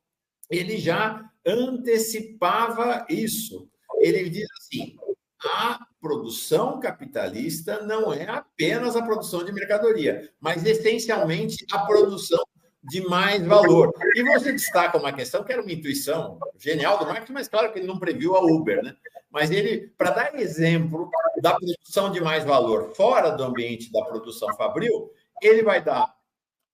ele já antecipava isso. Ele diz assim, a produção capitalista não é apenas a produção de mercadoria, mas essencialmente a produção de mais valor. E você destaca uma questão que era uma intuição genial do Marx, mas claro que ele não previu a Uber, né? Mas ele, para dar exemplo da produção de mais valor fora do ambiente da produção fabril, ele vai dar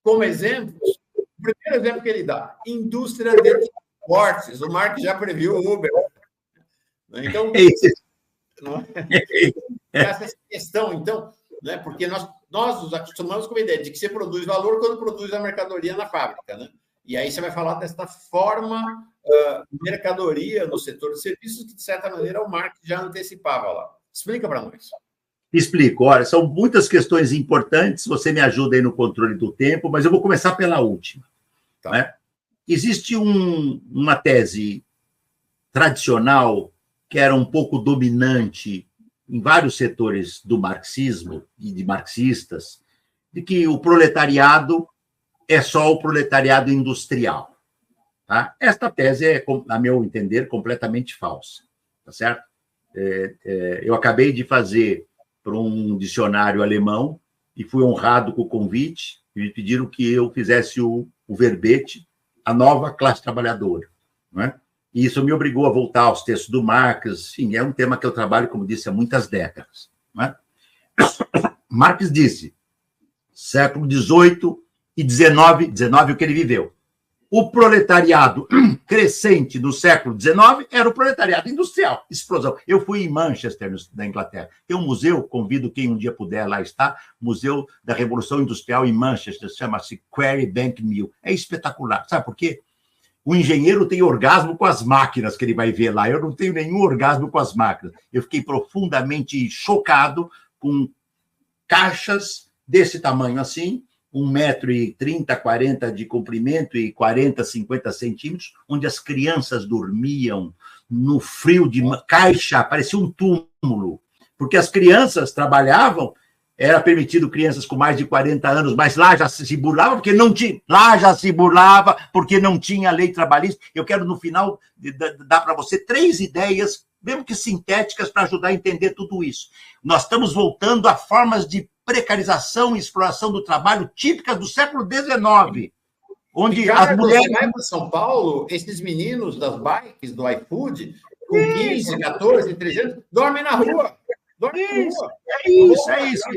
como exemplo, o primeiro exemplo que ele dá, indústria de transportes. O Marx já previu o Uber. Então, essa questão, então, né? Porque nós nos acostumamos com a ideia de que você produz valor quando produz a mercadoria na fábrica, né? E aí você vai falar desta forma mercadoria no setor de serviços que, de certa maneira, o Marx já antecipava lá. Explica para nós. Explico. Olha, são muitas questões importantes, você me ajuda aí no controle do tempo, mas eu vou começar pela última. Tá. Né? Existe uma tese tradicional que era um pouco dominante em vários setores do marxismo e de marxistas, de que o proletariado é só o proletariado industrial. Tá? Esta tese é, a meu entender, completamente falsa. Tá certo? Eu acabei de fazer para um dicionário alemão e fui honrado com o convite e me pediram que eu fizesse o verbete, a nova classe trabalhadora. Não é? E isso me obrigou a voltar aos textos do Marx. Enfim, é um tema que eu trabalho, como disse, há muitas décadas. Não é? Marx disse, século XVIII e XIX, o que ele viveu. O proletariado crescente do século XIX era o proletariado industrial, explosão. Eu fui em Manchester, na Inglaterra. Tem um museu, convido quem um dia puder lá estar, Museu da Revolução Industrial em Manchester, chama-se Quarry Bank Mill. É espetacular. Sabe por quê? O engenheiro tem orgasmo com as máquinas que ele vai ver lá. Eu não tenho nenhum orgasmo com as máquinas. Eu fiquei profundamente chocado com caixas desse tamanho assim, 1,30 m, 40 m de comprimento e 40, 50 centímetros, onde as crianças dormiam no frio de caixa, parecia um túmulo, porque as crianças trabalhavam, era permitido crianças com mais de 40 anos, mas lá já se burlava, porque não tinha, lá já se burlava, porque não tinha lei trabalhista. Eu quero, no final, dar para você 3 ideias, mesmo que sintéticas, para ajudar a entender tudo isso. Nós estamos voltando a formas de precarização e exploração do trabalho típicas do século XIX, onde Ricardo, as mulheres... Você vai para São Paulo, esses meninos das bikes, do iFood, com 15, 14, 13 anos, dormem na rua. É isso.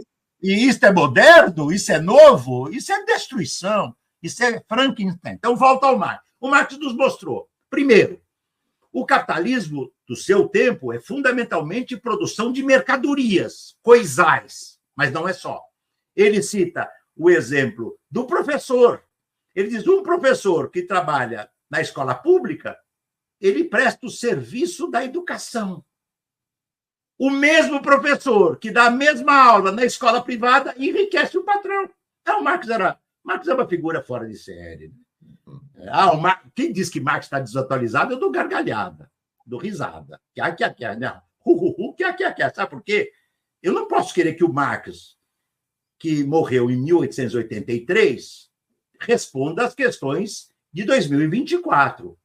E isso é moderno, isso é novo, isso é destruição, isso é Frankenstein. Então, volta ao Marx. O Marx nos mostrou, primeiro, o capitalismo do seu tempo é fundamentalmente produção de mercadorias, coisais, mas não é só. Ele cita o exemplo do professor. Ele diz, um professor que trabalha na escola pública, ele presta o serviço da educação. O mesmo professor que dá a mesma aula na escola privada enriquece o patrão. Então, Marx é uma figura fora de série. Quem diz que Marx está desatualizado, eu dou gargalhada, dou risada. Sabe por quê? Eu não posso querer que o Marx, que morreu em 1883, responda às questões de 2024.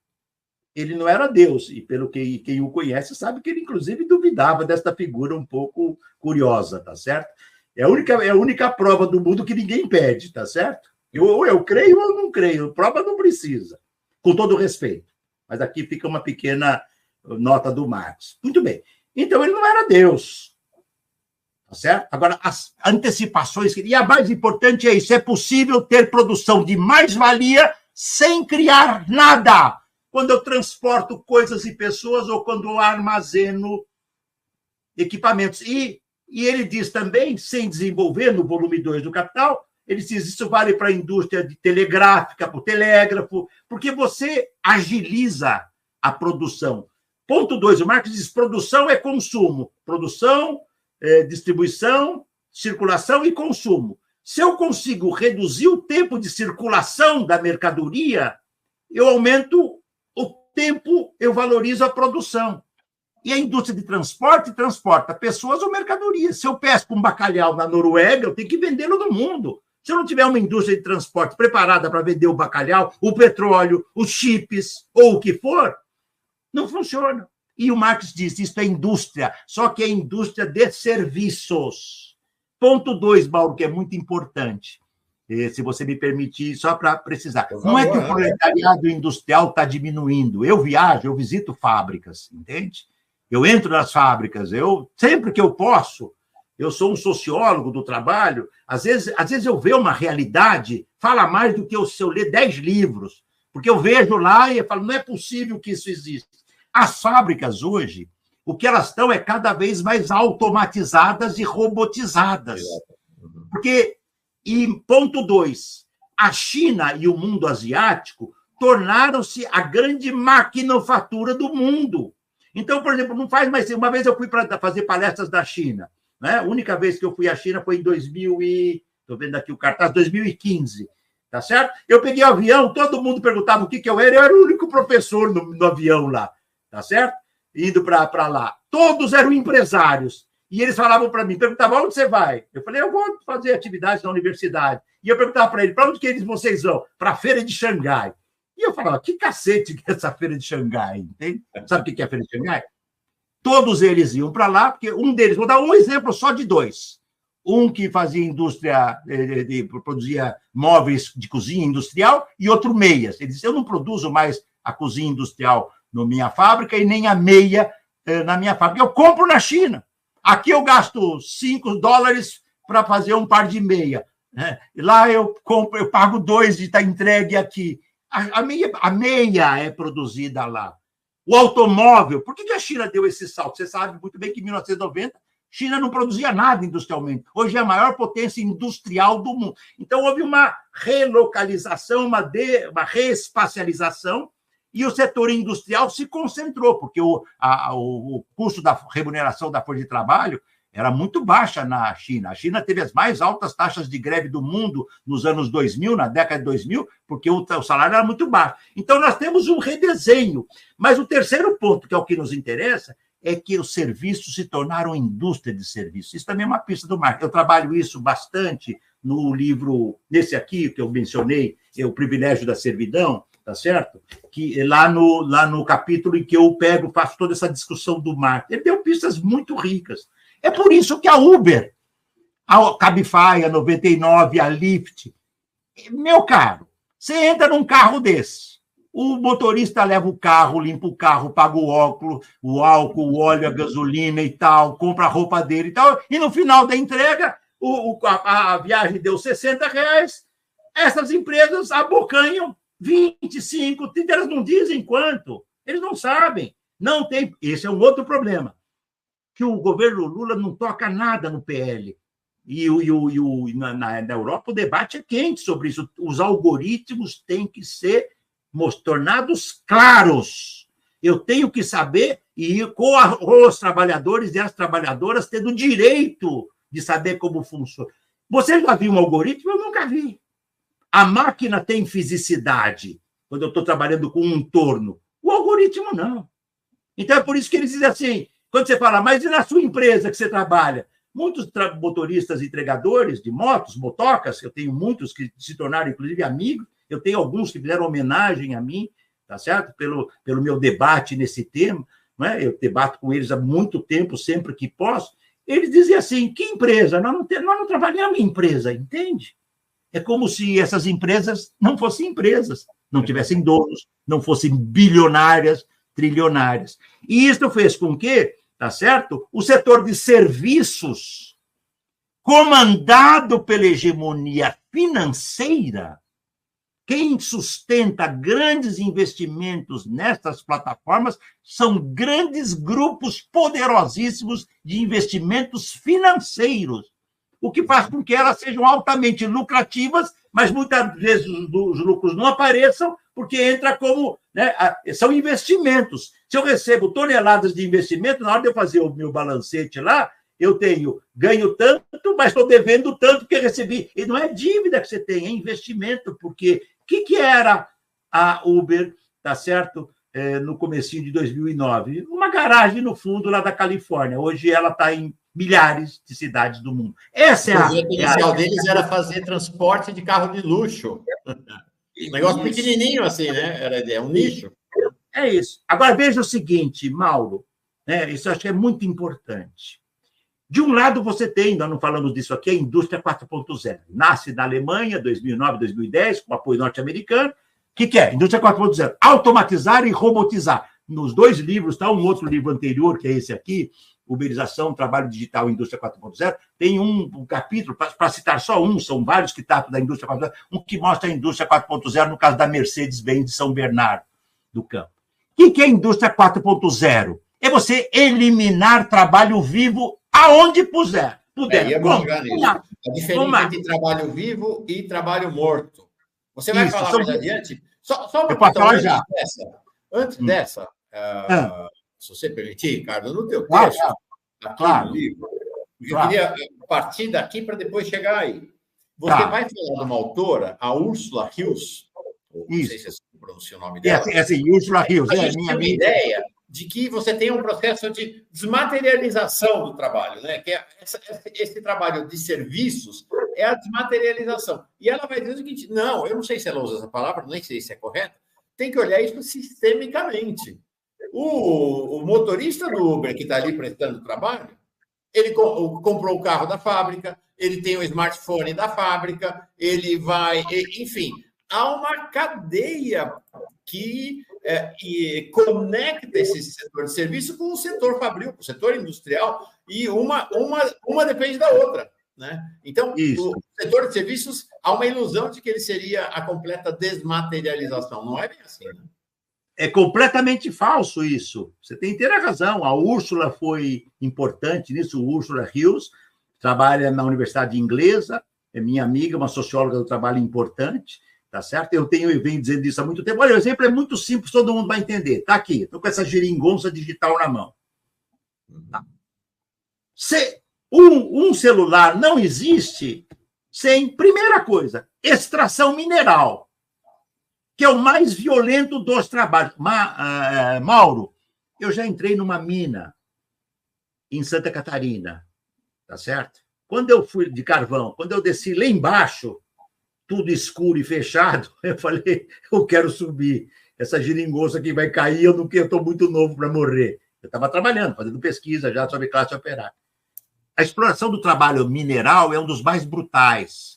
Ele não era Deus, e pelo que quem o conhece sabe que ele, inclusive, duvidava desta figura um pouco curiosa, tá certo? É a única prova do mundo que ninguém pede, tá certo? Ou eu creio ou não creio, prova não precisa, com todo respeito. Mas aqui fica uma pequena nota do Marx. Muito bem. Então, ele não era Deus, tá certo? Agora, as antecipações... E a mais importante é isso, é possível ter produção de mais-valia sem criar nada. Quando eu transporto coisas e pessoas ou quando eu armazeno equipamentos. E ele diz também, sem desenvolver, no volume 2 do Capital, ele diz isso vale para a indústria de telegráfica, para o telégrafo, porque você agiliza a produção. Ponto 2, o Marx diz, produção é consumo. Produção, distribuição, circulação e consumo. Se eu consigo reduzir o tempo de circulação da mercadoria, eu aumento o tempo, eu valorizo a produção. E a indústria de transporte transporta pessoas ou mercadorias. Se eu pesco um bacalhau na Noruega, eu tenho que vendê-lo no mundo. Se eu não tiver uma indústria de transporte preparada para vender o bacalhau, o petróleo, os chips ou o que for, não funciona. E o Marx diz, isso é indústria, só que é indústria de serviços. Ponto 2, Mauro, que é muito importante. Se você me permitir, só para precisar. Não é que o proletariado industrial está diminuindo. Eu viajo, eu visito fábricas, entende? Eu entro nas fábricas, sempre que eu posso, eu sou um sociólogo do trabalho, às vezes eu vejo uma realidade, fala mais do que se eu ler 10 livros, porque eu vejo lá e eu falo, não é possível que isso exista. As fábricas hoje, o que elas estão é cada vez mais automatizadas e robotizadas. Porque... E ponto 2, a China e o mundo asiático tornaram-se a grande maquinofatura do mundo. Então, por exemplo, não faz mais... Uma vez eu fui para fazer palestras da China. Né? A única vez que eu fui à China foi em 2000 estou vendo aqui o cartaz, 2015. Tá certo? Eu peguei o avião, todo mundo perguntava o que eu era o único professor no avião lá. Tá certo? Indo para lá. Todos eram empresários. E eles falavam para mim, perguntavam, onde você vai? Eu falei, eu vou fazer atividades na universidade. E eu perguntava para ele, para onde que vocês vão? Para a feira de Xangai. E eu falava, que cacete que é essa feira de Xangai, entende? Sabe o que é a feira de Xangai? Todos eles iam para lá, porque um deles, vou dar um exemplo só de dois. Um que fazia indústria, produzia móveis de cozinha industrial, e outro meias. Ele disse, eu não produzo mais a cozinha industrial na minha fábrica e nem a meia na minha fábrica. Eu compro na China. Aqui eu gasto $5 para fazer um par de meia. Lá eu compro, eu pago 2 e está entregue aqui. A meia é produzida lá. O automóvel, por que a China deu esse salto? Você sabe muito bem que em 1990 a China não produzia nada industrialmente. Hoje é a maior potência industrial do mundo. Então, houve uma relocalização, uma reespacialização, e o setor industrial se concentrou, porque o custo da remuneração da força de trabalho era muito baixa na China. A China teve as mais altas taxas de greve do mundo nos anos 2000, na década de 2000, porque o salário era muito baixo. Então, nós temos um redesenho. Mas o terceiro ponto, que é o que nos interessa, é que os serviços se tornaram indústria de serviços. Isso também é uma pista do marketing. Eu trabalho isso bastante no livro, nesse aqui, que eu mencionei, O Privilégio da Servidão, tá certo? Que lá no capítulo em que eu faço toda essa discussão do marketing. Ele deu pistas muito ricas. É por isso que a Uber, a Cabify, a 99, a Lyft... Meu caro, você entra num carro desse, o motorista leva o carro, limpa o carro, paga o óculos, o álcool, o óleo, a gasolina e tal, compra a roupa dele e tal, e no final da entrega, a viagem deu R$60, essas empresas abocanham 25, 30, elas não dizem quanto, eles não sabem. Não tem. Esse é um outro problema. Que o governo Lula não toca nada no PL. Na Europa, o debate é quente sobre isso. Os algoritmos têm que ser tornados claros. Eu tenho que saber, e com os trabalhadores e as trabalhadoras tendo o direito de saber como funciona. Você já viu um algoritmo? Eu nunca vi. A máquina tem fisicidade, quando eu estou trabalhando com um torno. O algoritmo não. Então, é por isso que eles dizem assim, quando você fala, mas e na sua empresa que você trabalha? Muitos motoristas entregadores de motos, motocas, eu tenho muitos que se tornaram, inclusive, amigos, eu tenho alguns que fizeram homenagem a mim, tá certo? Pelo meu debate nesse tema, não é? Eu debato com eles há muito tempo, sempre que posso. Eles dizem assim, que empresa? Nós não trabalhamos em empresa, entende? É como se essas empresas não fossem empresas, não tivessem donos, não fossem bilionárias, trilionárias. E isso fez com que, tá certo? O setor de serviços, comandado pela hegemonia financeira, quem sustenta grandes investimentos nessas plataformas são grandes grupos poderosíssimos de investimentos financeiros, o que faz com que elas sejam altamente lucrativas, mas muitas vezes os lucros não apareçam, porque entra como... Né, são investimentos. Se eu recebo toneladas de investimento, na hora de eu fazer o meu balancete lá, eu ganho tanto, mas estou devendo tanto porque recebi. E não é dívida que você tem, é investimento, porque o que era a Uber, tá certo? No comecinho de 2009? Uma garagem no fundo lá da Califórnia. Hoje ela está em milhares de cidades do mundo. Essa é o projeto inicial deles era fazer transporte de carro de luxo. Um negócio pequenininho assim, né? Era um nicho. É isso. Agora, veja o seguinte, Mauro, né? Isso eu acho que é muito importante. De um lado, você tem, nós não falamos disso aqui, a indústria 4.0. Nasce na Alemanha, 2009, 2010, com apoio norte-americano. O que é? Indústria 4.0. Automatizar e robotizar. Nos 2 livros, tá? Um outro livro anterior, que é esse aqui, Uberização, Trabalho Digital e Indústria 4.0, tem um capítulo, para citar só um, são vários que tratam da Indústria 4.0, um que mostra a Indústria 4.0 no caso da Mercedes-Benz de São Bernardo do Campo. O que é a Indústria 4.0? É você eliminar trabalho vivo aonde puder. A diferença entre trabalho vivo e trabalho morto. Você vai falar mais adiante? Só eu posso falar já. Antes dessa, se você permitir, Ricardo, no teu texto, aqui no livro, eu queria partir daqui para depois chegar aí. Você vai falar de uma autora, a Ursula Hills, não sei se você pronuncia o nome dela. É assim, Ursula Hills. A gente tem uma ideia de que você tem um processo de desmaterialização do trabalho, né? Que esse trabalho de serviços é a desmaterialização. E ela vai dizer o seguinte, não, eu não sei se ela usa essa palavra, nem sei se é correta, tem que olhar isso sistemicamente. O motorista do Uber que está ali prestando trabalho, ele comprou o carro da fábrica, ele tem o smartphone da fábrica, ele vai... Enfim, há uma cadeia que conecta esse setor de serviço com o setor fabril, com o setor industrial, e uma depende da outra. Né? Então, o setor de serviços, há uma ilusão de que ele seria a completa desmaterialização. Não é bem assim, né? É completamente falso isso. Você tem inteira razão. A Úrsula foi importante nisso. Úrsula Rios trabalha na Universidade Inglesa, é minha amiga, uma socióloga do trabalho importante, tá certo? Eu venho dizendo isso há muito tempo. Olha, o exemplo é muito simples, todo mundo vai entender. Tá aqui, estou com essa geringonça digital na mão. Tá. Um celular não existe sem, primeira coisa, extração mineral, que é o mais violento dos trabalhos. Mauro, eu já entrei numa mina em Santa Catarina, tá certo? Quando eu fui de carvão, quando eu desci lá embaixo, tudo escuro e fechado, eu falei, eu quero subir. Essa geringonça aqui vai cair, eu estou muito novo para morrer. Eu estava trabalhando, fazendo pesquisa já sobre classe operária. A exploração do trabalho mineral é um dos mais brutais.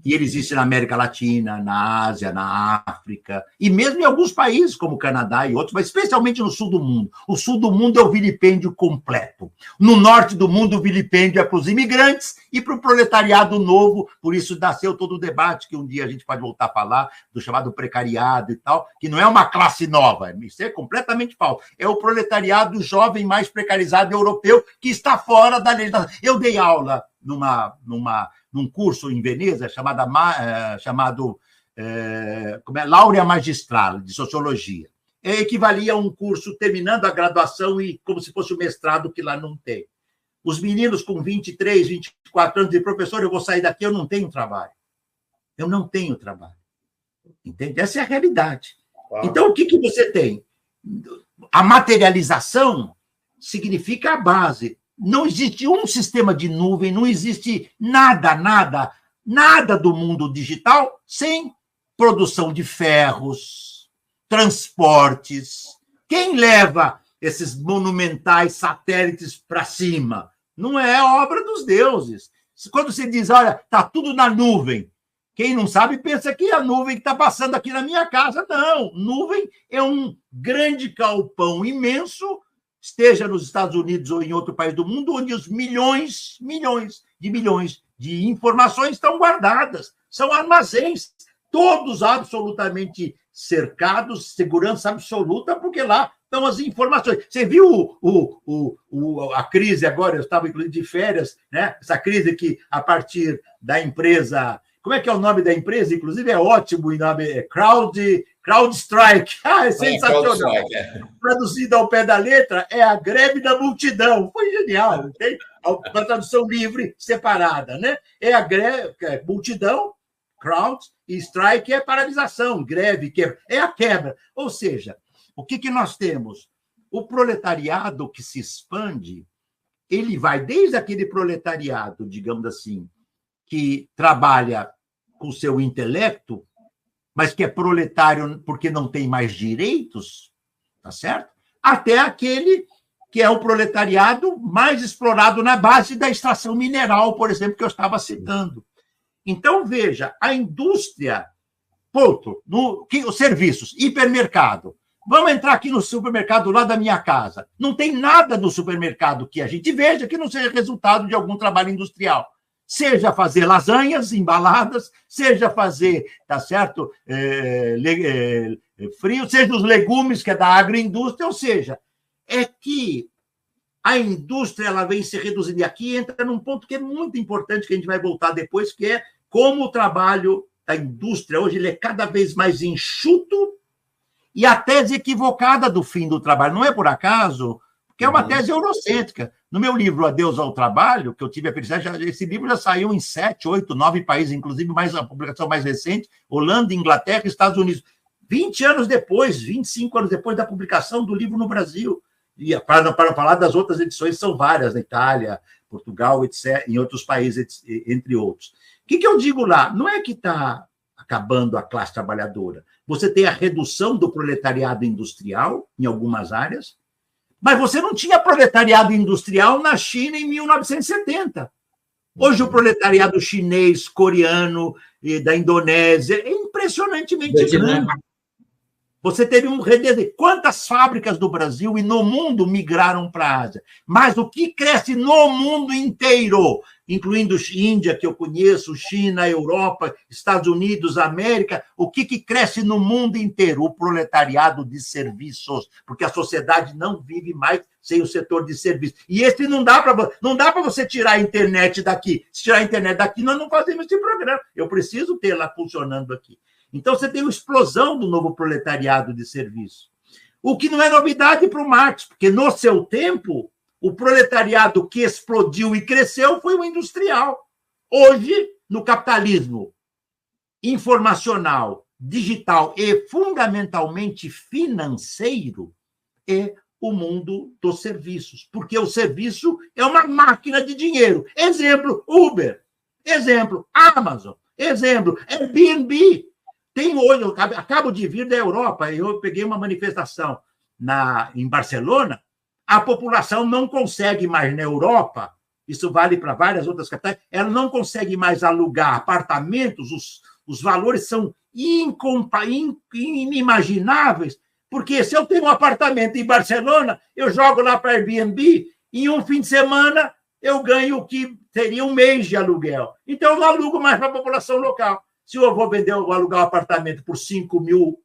E ele existe na América Latina, na Ásia, na África, e mesmo em alguns países, como o Canadá e outros, mas especialmente no sul do mundo. O sul do mundo é o vilipêndio completo. No norte do mundo, o vilipêndio é para os imigrantes e para o proletariado novo, por isso nasceu todo o debate, que um dia a gente pode voltar a falar, do chamado precariado e tal, que não é uma classe nova, isso é completamente falso. É o proletariado jovem mais precarizado europeu que está fora da legislação. Eu dei aula num curso em Veneza chamado Laurea Magistrale, de Sociologia. Equivalia a um curso terminando a graduação e como se fosse o mestrado, que lá não tem. Os meninos com 23, 24 anos de professor, eu vou sair daqui, eu não tenho trabalho. Eu não tenho trabalho. Entende? Essa é a realidade. Uau. Então, o que você tem? A materialização significa a base. Não existe um sistema de nuvem, não existe nada do mundo digital sem produção de ferros, transportes. Quem leva esses monumentais satélites para cima? Não é obra dos deuses. Quando você diz, olha, está tudo na nuvem, quem não sabe pensa que é a nuvem que está passando aqui na minha casa. Não, nuvem é um grande galpão imenso, esteja nos Estados Unidos ou em outro país do mundo, onde os milhões de informações estão guardadas. São armazéns, todos absolutamente cercados, segurança absoluta, porque lá estão as informações. Você viu a crise agora? Eu estava, inclusive, de férias, né? Essa crise que, a partir da empresa... Como é que é o nome da empresa? Inclusive, é ótimo o nome, é CrowdStrike. É sensacional. Traduzido ao pé da letra, é a greve da multidão. Foi genial, tem uma tradução livre separada, né? É a greve, multidão, crowd, e strike é paralisação, greve, quebra. É a quebra. Ou seja, o que nós temos? O proletariado que se expande, ele vai desde aquele proletariado, digamos assim, que trabalha com seu intelecto, mas que é proletário porque não tem mais direitos, tá certo? Até aquele que é o proletariado mais explorado na base da extração mineral, por exemplo, que eu estava citando. Então, veja, a indústria, ponto, os serviços, hipermercado. Vamos entrar aqui no supermercado lá da minha casa. Não tem nada no supermercado que a gente veja que não seja resultado de algum trabalho industrial. Seja fazer lasanhas embaladas, seja fazer, tá certo, frio, seja os legumes, que é da agroindústria, ou seja, é que a indústria ela vem se reduzindo. E aqui entra num ponto que é muito importante, que a gente vai voltar depois, que é como o trabalho da indústria hoje ele é cada vez mais enxuto e a tese equivocada do fim do trabalho. Não é por acaso, porque é uma tese eurocêntrica. No meu livro Adeus ao Trabalho, que eu tive a felicidade, esse livro já saiu em 7, 8, 9 países, inclusive a publicação mais recente, Holanda, Inglaterra e Estados Unidos. 20 anos depois, 25 anos depois da publicação do livro no Brasil. E para falar das outras edições, são várias, na Itália, Portugal, etc., em outros países, entre outros. O que eu digo lá? Não é que está acabando a classe trabalhadora. você tem a redução do proletariado industrial em algumas áreas, mas você não tinha proletariado industrial na China em 1970. Hoje o proletariado chinês, coreano, da Indonésia é impressionantemente grande. Você teve um redesenho. Quantas fábricas do Brasil e no mundo migraram para a Ásia? Mas o que cresce no mundo inteiro, incluindo Índia, que eu conheço, China, Europa, Estados Unidos, América, o que cresce no mundo inteiro? O proletariado de serviços, porque a sociedade não vive mais sem o setor de serviços. E esse não dá para você tirar a internet daqui. Se tirar a internet daqui, nós não fazemos esse programa. Eu preciso ter lá funcionando aqui. Então, você tem uma explosão do novo proletariado de serviço. O que não é novidade para o Marx, porque, no seu tempo, o proletariado que explodiu e cresceu foi o industrial. Hoje, no capitalismo informacional, digital e, fundamentalmente, financeiro, é o mundo dos serviços, porque o serviço é uma máquina de dinheiro. Exemplo, Uber. Exemplo, Amazon. Exemplo, Airbnb. Tem hoje, eu acabo de vir da Europa, eu peguei uma manifestação em Barcelona, a população não consegue mais na Europa, isso vale para várias outras capitais, ela não consegue mais alugar apartamentos, os valores são inimagináveis, porque se eu tenho um apartamento em Barcelona, eu jogo lá para Airbnb, em um fim de semana eu ganho o que seria um mês de aluguel. Então, eu não alugo mais para a população local. Se eu vou alugar um apartamento por 5 mil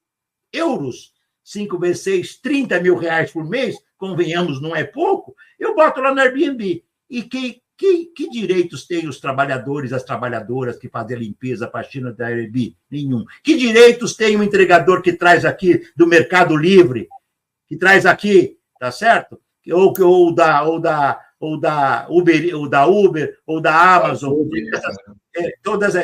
euros, 5 vezes 6, 30 mil reais por mês, convenhamos, não é pouco, eu boto lá no Airbnb. E que direitos têm os trabalhadores, as trabalhadoras que fazem a limpeza para a China da Airbnb? Nenhum. Que direitos tem o entregador que traz aqui do Mercado Livre, que traz aqui, tá certo? Ou da Uber, ou da Amazon.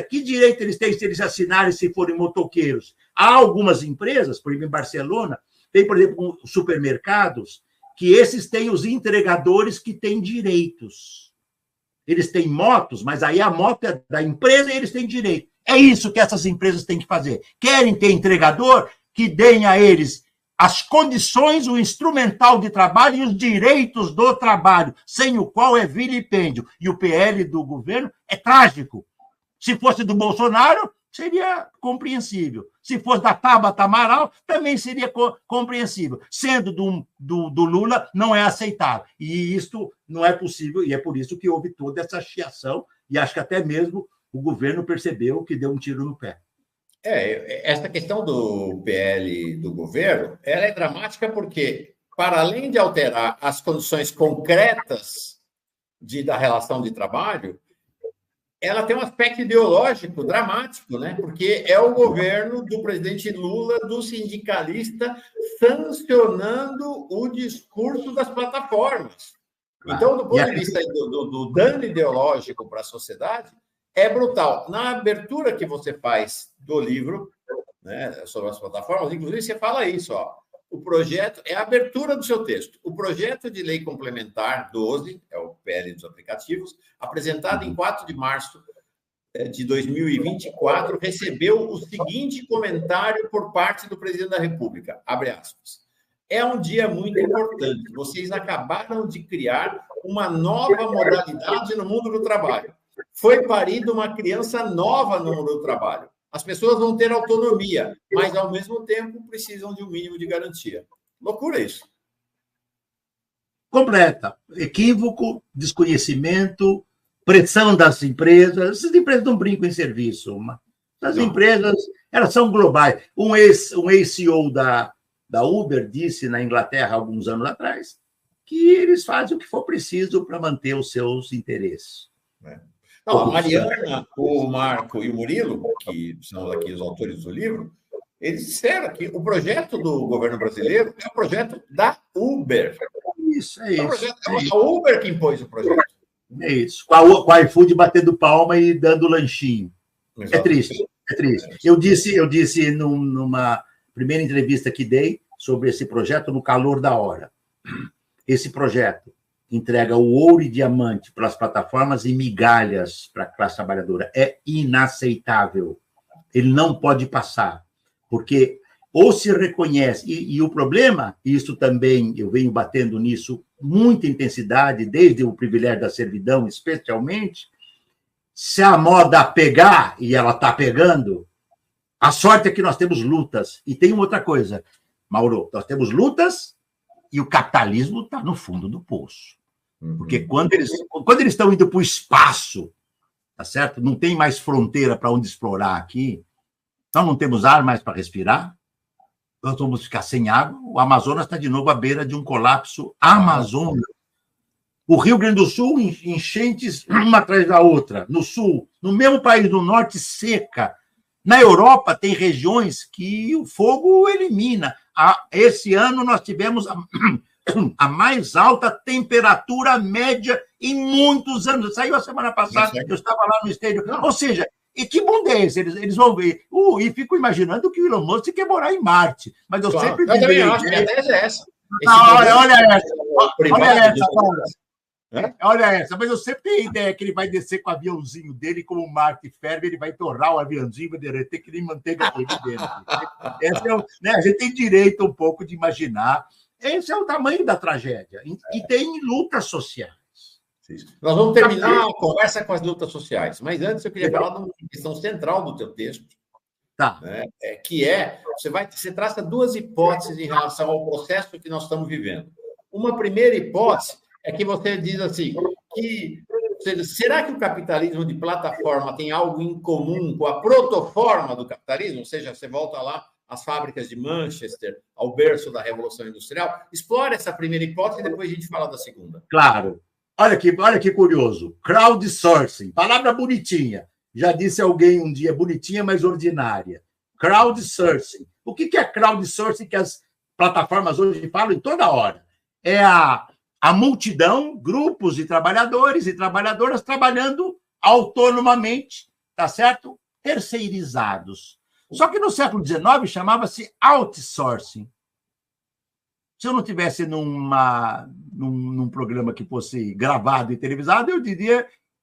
Que direito eles têm se eles assinarem se forem motoqueiros? Há algumas empresas, por exemplo, em Barcelona, tem, por exemplo, supermercados, que esses têm os entregadores que têm direitos. Eles têm motos, mas aí a moto é da empresa e eles têm direito. É isso que essas empresas têm que fazer. Querem ter entregador? Que deem a eles as condições, o instrumental de trabalho e os direitos do trabalho, sem o qual é vilipêndio. E o PL do governo é trágico. Se fosse do Bolsonaro, seria compreensível. Se fosse da Tabata Amaral, também seria compreensível. Sendo do Lula, não é aceitável. E isto não é possível, e é por isso que houve toda essa chiação, e acho que até mesmo o governo percebeu que deu um tiro no pé. Essa questão do PL do governo, ela é dramática porque, para além de alterar as condições concretas da relação de trabalho, ela tem um aspecto ideológico dramático, né? Porque é o governo do presidente Lula, do sindicalista, sancionando o discurso das plataformas. Então, do ponto de vista do dano ideológico para a sociedade, é brutal. Na abertura que você faz do livro, né, sobre as plataformas, inclusive, você fala isso, ó. O projeto é a abertura do seu texto. O projeto de lei complementar 12, é o PL dos aplicativos, apresentado em 4 de março de 2024, recebeu o seguinte comentário por parte do presidente da República, abre aspas. É um dia muito importante. Vocês acabaram de criar uma nova modalidade no mundo do trabalho. Foi parida uma criança nova no mundo do trabalho. As pessoas vão ter autonomia, mas, ao mesmo tempo, precisam de um mínimo de garantia. Loucura isso. Completa. Equívoco, desconhecimento, pressão das empresas. Essas empresas não brincam em serviço. As empresas, elas são globais. Um ex-CEO da Uber disse na Inglaterra, alguns anos atrás, que eles fazem o que for preciso para manter os seus interesses. Não, a Mariana, o Marco e o Murilo, que são aqui os autores do livro, eles disseram que o projeto do governo brasileiro é o projeto da Uber. Isso, é isso. É a Uber que impôs o projeto. É isso. Com a iFood batendo palma e dando lanchinho. Exato. É triste, é triste. Eu disse numa primeira entrevista que dei sobre esse projeto no calor da hora. Esse projeto entrega o ouro e diamante para as plataformas e migalhas para a classe trabalhadora. É inaceitável. Ele não pode passar, porque ou se reconhece, e o problema, isso também eu venho batendo nisso muita intensidade, desde o privilégio da servidão, especialmente, se a moda pegar, e ela está pegando, a sorte é que nós temos lutas. E tem outra coisa, Mauro, nós temos lutas e o capitalismo está no fundo do poço. Porque quando eles estão indo para o espaço, tá certo? Não tem mais fronteira para onde explorar aqui, nós não temos ar mais para respirar, nós vamos ficar sem água, o Amazonas está de novo à beira de um colapso amazônico. O Rio Grande do Sul, enchentes uma atrás da outra. No sul, no mesmo país do norte, seca. Na Europa, tem regiões que o fogo elimina. Esse ano, nós tivemos a mais alta temperatura média em muitos anos. Saiu a semana passada, eu estava lá no estúdio. Ou seja, e que mundo é esse? Eles vão ver. E fico imaginando que o Elon Musk quer morar em Marte. Mas eu sempre... Eu também acho que a tese é essa. Olha essa, mas eu sempre tenho a ideia que ele vai descer com o aviãozinho dele, como o Mark Ferber, ele vai torrar o aviãozinho, vai derreter que nem manteiga por dentro. A gente tem direito um pouco de imaginar. Esse é o tamanho da tragédia. E tem lutas sociais. Nós vamos terminar a conversa com as lutas sociais, mas antes eu queria falar de uma questão central do teu texto, né, você traça duas hipóteses em relação ao processo que nós estamos vivendo. Uma primeira hipótese é que você diz assim, será que o capitalismo de plataforma tem algo em comum com a protoforma do capitalismo? Ou seja, você volta lá às fábricas de Manchester, ao berço da Revolução Industrial. Explora essa primeira hipótese e depois a gente fala da segunda. Claro. Olha que curioso. Crowdsourcing, palavra bonitinha. Já disse alguém um dia, bonitinha, mas ordinária. Crowdsourcing. O que é crowdsourcing que as plataformas hoje falam em toda hora? É a multidão, grupos de trabalhadores e trabalhadoras trabalhando autonomamente, tá certo? Terceirizados. Só que no século XIX chamava-se outsourcing. Se eu não tivesse num programa que fosse gravado e televisado,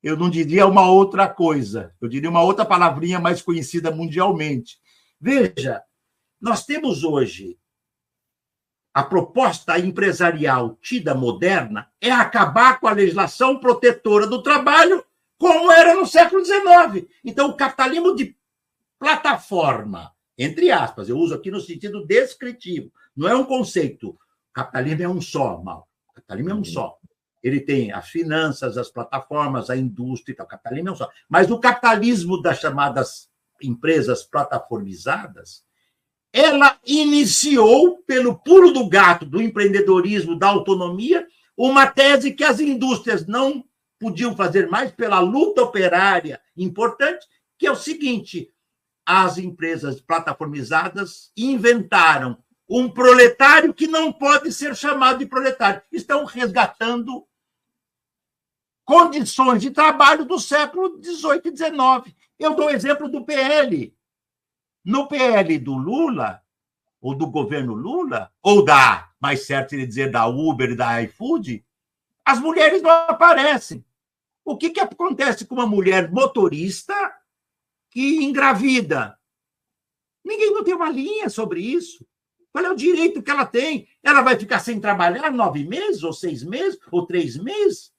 eu não diria uma outra coisa. Eu diria uma outra palavrinha mais conhecida mundialmente. Veja, nós temos hoje a proposta empresarial tida moderna é acabar com a legislação protetora do trabalho como era no século XIX. Então, o capitalismo de plataforma, entre aspas, eu uso aqui no sentido descritivo, não é um conceito. O capitalismo é um só, Mal. O capitalismo é um só. Ele tem as finanças, as plataformas, a indústria e tal. O capitalismo é um só. Mas o capitalismo das chamadas empresas plataformizadas, ela iniciou, pelo pulo do gato do empreendedorismo, da autonomia, uma tese que as indústrias não podiam fazer mais pela luta operária importante, que é o seguinte: as empresas plataformizadas inventaram um proletário que não pode ser chamado de proletário. Estão resgatando condições de trabalho do século XVIII e XIX. Eu dou o exemplo do PL. No PL do Lula, ou do governo Lula, ou mais certo seria dizer, da Uber e da iFood, as mulheres não aparecem. O que acontece com uma mulher motorista que engravida? Ninguém não tem uma linha sobre isso. Qual é o direito que ela tem? Ela vai ficar sem trabalhar 9 meses, ou 6 meses, ou 3 meses?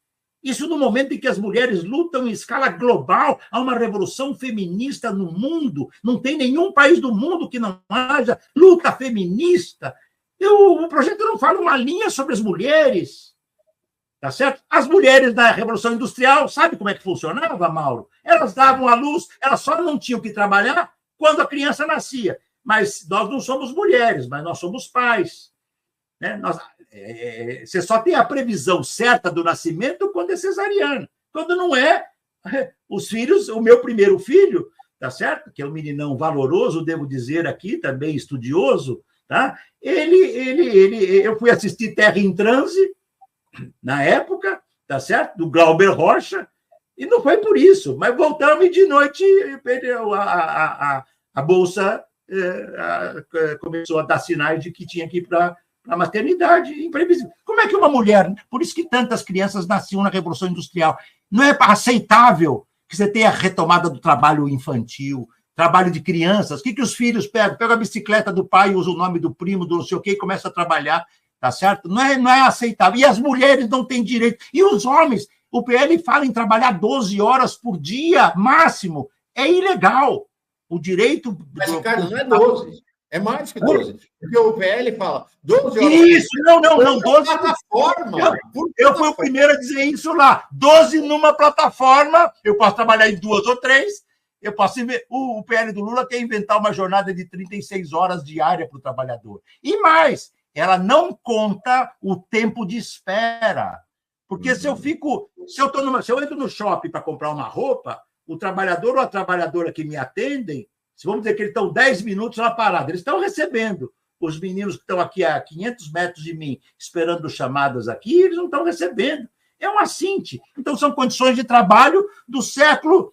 Isso no momento em que as mulheres lutam em escala global, há uma revolução feminista no mundo, não tem nenhum país do mundo que não haja luta feminista. O projeto não fala uma linha sobre as mulheres, tá certo? As mulheres da Revolução Industrial, sabe como é que funcionava, Mauro? Elas davam à luz, elas só não tinham que trabalhar quando a criança nascia. Mas nós não somos mulheres, mas nós somos pais. Né? Você só tem a previsão certa do nascimento quando é cesariana. Quando não é, os filhos, o meu primeiro filho, tá certo? Que é um meninão valoroso, devo dizer aqui, também estudioso, tá? Eu fui assistir Terra em Transe, na época, tá certo? Do Glauber Rocha, e não foi por isso, mas voltamos e de noite a bolsa começou a dar sinais de que tinha que ir para a maternidade, imprevisível. Como é que uma mulher... Por isso que tantas crianças nasciam na Revolução Industrial. Não é aceitável que você tenha a retomada do trabalho infantil, trabalho de crianças. O que os filhos pegam? Pegam a bicicleta do pai, usa o nome do primo, do não sei o quê, e começa a trabalhar, tá certo? Não é aceitável. E as mulheres não têm direito. E os homens? O PL fala em trabalhar 12 horas por dia, máximo. É ilegal. O direito... Mas, Ricardo, não é 12. É mais que 12. Porque o PL fala 12 horas... Isso, não, 12... plataforma. Eu fui o primeiro a dizer isso lá. 12 numa plataforma, eu posso trabalhar em 2 ou 3, eu posso... O PL do Lula quer inventar uma jornada de 36 horas diária para o trabalhador. E mais, ela não conta o tempo de espera. Porque se eu entro no shopping para comprar uma roupa, o trabalhador ou a trabalhadora que me atendem, vamos dizer que eles estão 10 minutos na parada, eles estão recebendo. Os meninos que estão aqui a 500 metros de mim, esperando chamadas aqui, eles não estão recebendo. É um assinte. Então, são condições de trabalho do século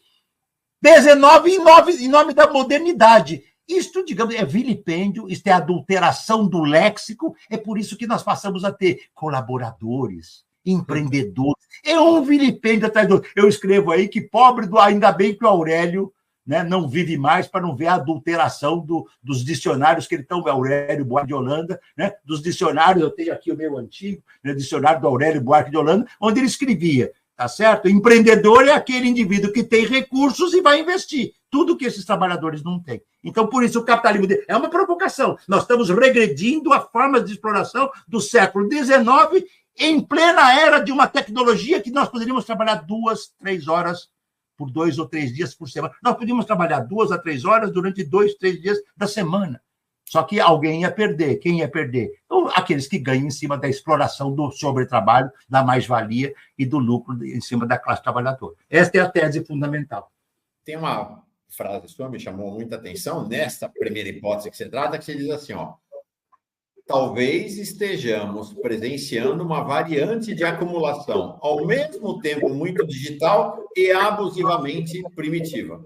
XIX em nome da modernidade. Isto, digamos, é vilipêndio, isto é adulteração do léxico, é por isso que nós passamos a ter colaboradores, empreendedores. É um vilipêndio atrás do outro. Eu escrevo aí que pobre do... Ainda bem que o Aurélio, né, não vive mais para não ver a adulteração dos dicionários que ele tem, o Aurélio Buarque de Holanda, né, dos dicionários, eu tenho aqui o meu antigo, né, dicionário do Aurélio Buarque de Holanda, onde ele escrevia, tá certo? Empreendedor é aquele indivíduo que tem recursos e vai investir. Tudo que esses trabalhadores não têm. Então, por isso, o capitalismo é uma provocação. Nós estamos regredindo a formas de exploração do século XIX em plena era de uma tecnologia que nós poderíamos trabalhar 2, 3 horas por 2 ou 3 dias por semana. Nós podíamos trabalhar 2 a 3 horas durante 2, 3 dias da semana. Só que alguém ia perder. Quem ia perder? Então, aqueles que ganham em cima da exploração do sobretrabalho, da mais-valia e do lucro em cima da classe trabalhadora. Esta é a tese fundamental. Tem uma frase sua que me chamou muita atenção, nessa primeira hipótese que você trata, que você diz assim, ó, talvez estejamos presenciando uma variante de acumulação, ao mesmo tempo muito digital e abusivamente primitiva.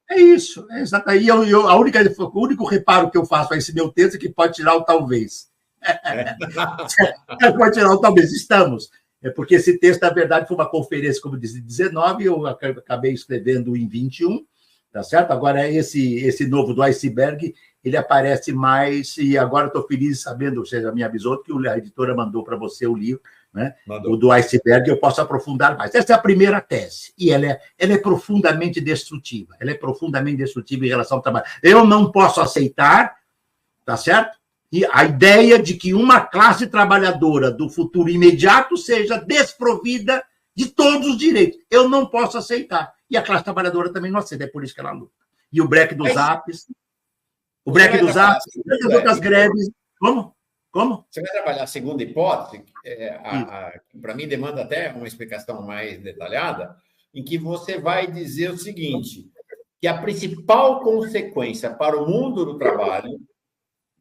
É isso, é exato. Aí o único reparo que eu faço a esse meu texto é que pode tirar o talvez. Pode tirar o talvez, estamos. É porque esse texto, na verdade, foi uma conferência, como disse, de 19, eu acabei escrevendo em 21, tá certo? Agora, esse novo do iceberg, ele aparece mais, e agora estou feliz sabendo, você já me avisou que a editora mandou para você o livro, né? O do iceberg, eu posso aprofundar mais. Essa é a primeira tese, e ela é profundamente destrutiva. Ela é profundamente destrutiva em relação ao trabalho. Eu não posso aceitar, tá certo? E a ideia de que uma classe trabalhadora do futuro imediato seja desprovida de todos os direitos. Eu não posso aceitar. E a classe trabalhadora também não aceita, é por isso que ela luta. E o break dos apps, tantas outras greves. Como? Você vai trabalhar a segunda hipótese, para mim demanda até uma explicação mais detalhada, em que você vai dizer o seguinte, que a principal consequência para o mundo do trabalho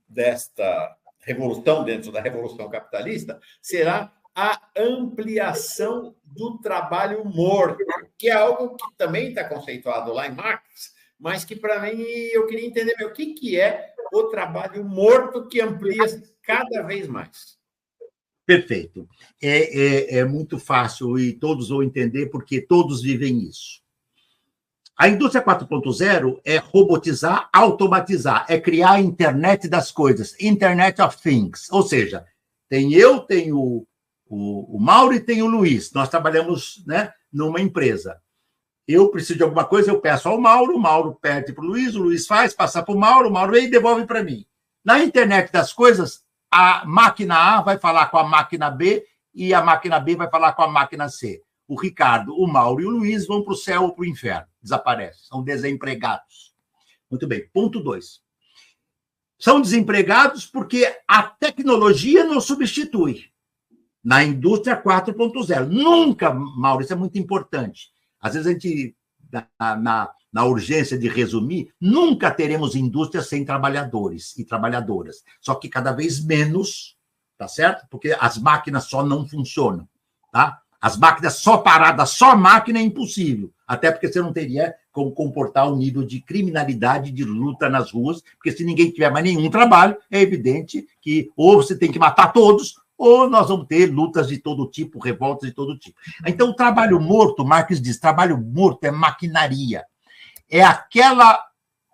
desta revolução, dentro da revolução capitalista, será a ampliação do trabalho morto, que é algo que também está conceituado lá em Marx, mas que, para mim, eu queria entender o que é o trabalho morto que amplia cada vez mais. Perfeito. É muito fácil e todos vão entender porque todos vivem isso. A indústria 4.0 é robotizar, automatizar, é criar a internet das coisas, Internet of Things. Ou seja, tenho o Mauro e tenho o Luiz. Nós trabalhamos, né, numa empresa. Eu preciso de alguma coisa, eu peço ao Mauro, o Mauro pede para o Luiz faz, passa para o Mauro vem e devolve para mim. Na internet das coisas, a máquina A vai falar com a máquina B e a máquina B vai falar com a máquina C. O Ricardo, o Mauro e o Luiz vão para o céu ou para o inferno. Desaparecem, são desempregados. Muito bem. Ponto 2. São desempregados porque a tecnologia nos substitui. Na indústria 4.0. Nunca, Mauro, isso é muito importante. Às vezes a gente, na urgência de resumir, nunca teremos indústria sem trabalhadores e trabalhadoras. Só que cada vez menos, tá certo? Porque as máquinas só não funcionam, tá? As máquinas só paradas, só máquina é impossível. Até porque você não teria como comportar um nível de criminalidade, de luta nas ruas, porque se ninguém tiver mais nenhum trabalho, é evidente que ou você tem que matar todos, ou nós vamos ter lutas de todo tipo, revoltas de todo tipo. Então, o trabalho morto, Marx diz, trabalho morto é maquinaria. É aquela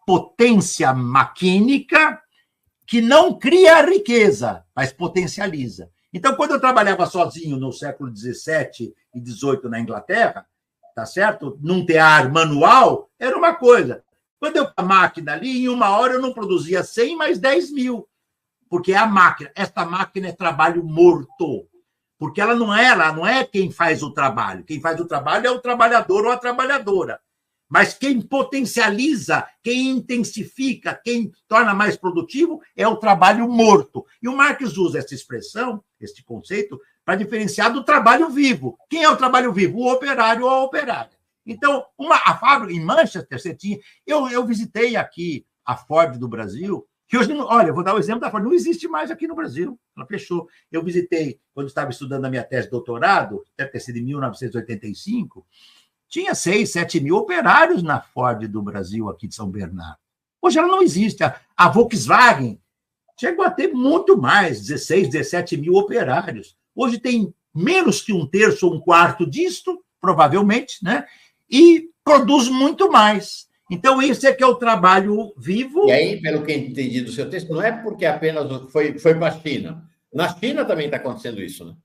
potência maquínica que não cria a riqueza, mas potencializa. Então, quando eu trabalhava sozinho no século XVII e XVIII na Inglaterra, tá certo? Num tear manual, era uma coisa. Quando eu a máquina ali, em 1 hora eu não produzia 100, mas 10 mil. Porque é a máquina. Esta máquina é trabalho morto. Porque ela não é quem faz o trabalho. Quem faz o trabalho é o trabalhador ou a trabalhadora. Mas quem potencializa, quem intensifica, quem torna mais produtivo é o trabalho morto. E o Marx usa essa expressão, este conceito, para diferenciar do trabalho vivo. Quem é o trabalho vivo? O operário ou a operária. Então, a fábrica em Manchester, você tinha... Eu visitei aqui a Ford do Brasil, que hoje, olha, eu vou dar o exemplo da Ford, não existe mais aqui no Brasil, ela fechou. Eu visitei, quando estava estudando a minha tese de doutorado, deve ter sido em 1985, tinha 6, 7 mil operários na Ford do Brasil, aqui de São Bernardo. Hoje ela não existe. A Volkswagen chegou a ter muito mais, 16, 17 mil operários. Hoje tem menos que 1/3 ou 1/4 disto, provavelmente, né? E produz muito mais. Então, esse é que é o trabalho vivo. E aí, pelo que eu entendi do seu texto, não é porque apenas foi para a China. Na China também está acontecendo isso, né?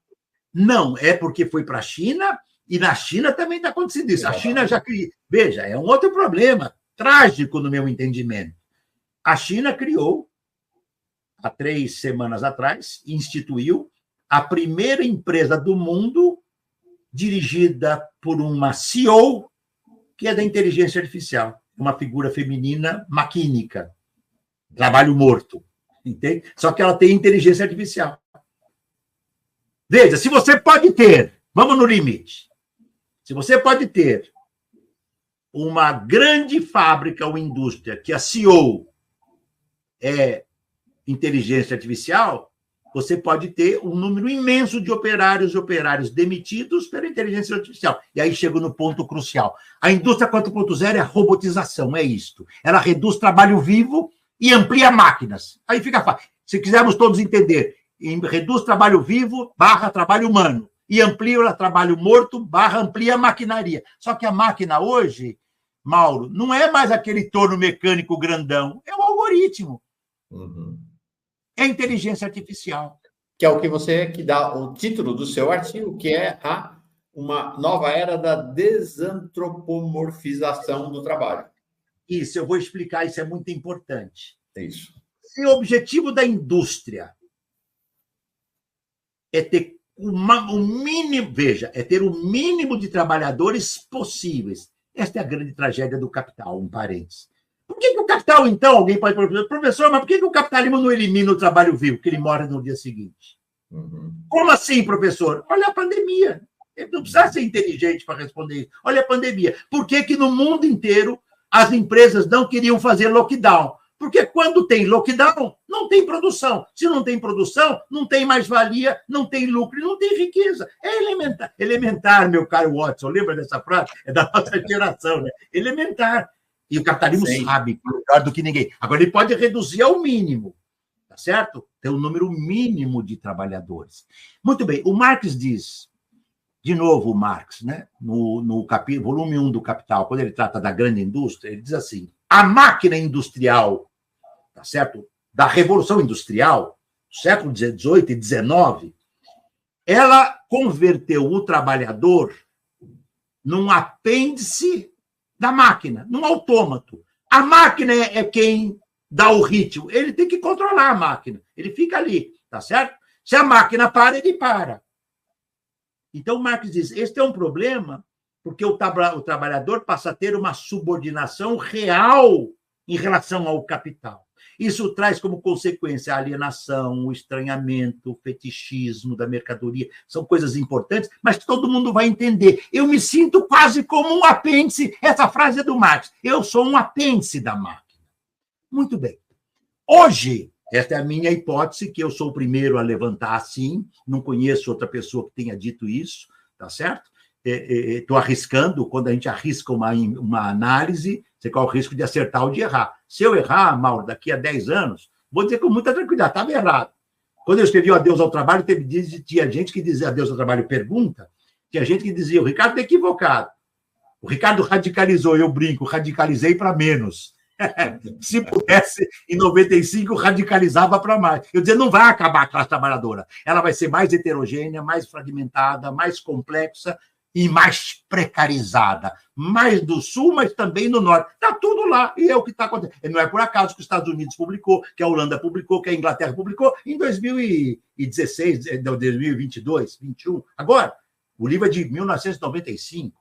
Não, é porque foi para a China e na China também está acontecendo isso. A China já criou. Veja, é um outro problema trágico no meu entendimento. A China criou, há 3 semanas atrás, instituiu a primeira empresa do mundo dirigida por uma CEO que é da inteligência artificial, uma figura feminina maquínica, trabalho morto, entende? Só que ela tem inteligência artificial. Veja, se você pode ter, vamos no limite, se você pode ter uma grande fábrica ou indústria que a CEO é inteligência artificial, você pode ter um número imenso de operários e operários demitidos pela inteligência artificial. E aí chego no ponto crucial. A indústria 4.0 é a robotização, é isto. Ela reduz trabalho vivo e amplia máquinas. Aí fica fácil. Se quisermos todos entender, reduz trabalho vivo / trabalho humano e amplia trabalho morto / amplia maquinaria. Só que a máquina hoje, Mauro, não é mais aquele torno mecânico grandão, é o algoritmo. Uhum. É inteligência artificial. Que é o que você que dá o título do seu artigo, que é uma nova era da desantropomorfização do trabalho. Isso, eu vou explicar, isso é muito importante. Isso. Se o objetivo da indústria é ter é ter o mínimo de trabalhadores possíveis. Esta é a grande tragédia do capital, um parênteses. Por que o capital, então, alguém pode perguntar, professor, mas por que o capitalismo não elimina o trabalho vivo, que ele morre no dia seguinte? Uhum. Como assim, professor? Olha a pandemia. Ele não precisa ser inteligente para responder isso. Olha a pandemia. Por que no mundo inteiro as empresas não queriam fazer lockdown? Porque quando tem lockdown, não tem produção. Se não tem produção, não tem mais-valia, não tem lucro, não tem riqueza. É elementar. Elementar, meu caro Watson. Lembra dessa frase? É da nossa geração, né? Elementar. E o capitalismo sabe, melhor do que ninguém. Agora, ele pode reduzir ao mínimo, tá certo? Tem um número mínimo de trabalhadores. Muito bem, o Marx diz, de novo o Marx, né? no volume 1 do Capital, quando ele trata da grande indústria, ele diz assim, a máquina industrial, tá certo? Da Revolução Industrial, século XVIII e XIX, ela converteu o trabalhador num apêndice da máquina, num autômato. A máquina é quem dá o ritmo. Ele tem que controlar a máquina. Ele fica ali, tá certo? Se a máquina para, ele para. Então, Marx diz, este é um problema porque o trabalhador passa a ter uma subordinação real em relação ao capital. Isso traz como consequência a alienação, o estranhamento, o fetichismo da mercadoria. São coisas importantes, mas todo mundo vai entender. Eu me sinto quase como um apêndice. Essa frase é do Marx. Eu sou um apêndice da máquina. Muito bem. Hoje, esta é a minha hipótese, que eu sou o primeiro a levantar assim. Não conheço outra pessoa que tenha dito isso, tá certo? Estou arriscando, quando a gente arrisca uma análise, você corre o risco de acertar ou de errar. Se eu errar, Mauro, daqui a 10 anos, vou dizer com muita tranquilidade, estava errado. Quando eu escrevi o Adeus ao Trabalho, tinha gente que dizia Adeus ao Trabalho pergunta, tinha gente que dizia, o Ricardo está equivocado. O Ricardo radicalizou, eu brinco, radicalizei para menos. Se pudesse, em 95, radicalizava para mais. Eu dizia, não vai acabar a classe trabalhadora. Ela vai ser mais heterogênea, mais fragmentada, mais complexa e mais precarizada. Mais do Sul, mas também do Norte. Está tudo lá, e é o que está acontecendo. E não é por acaso que os Estados Unidos publicou, que a Holanda publicou, que a Inglaterra publicou em 2016, 2022, 2021. Agora, o livro é de 1995,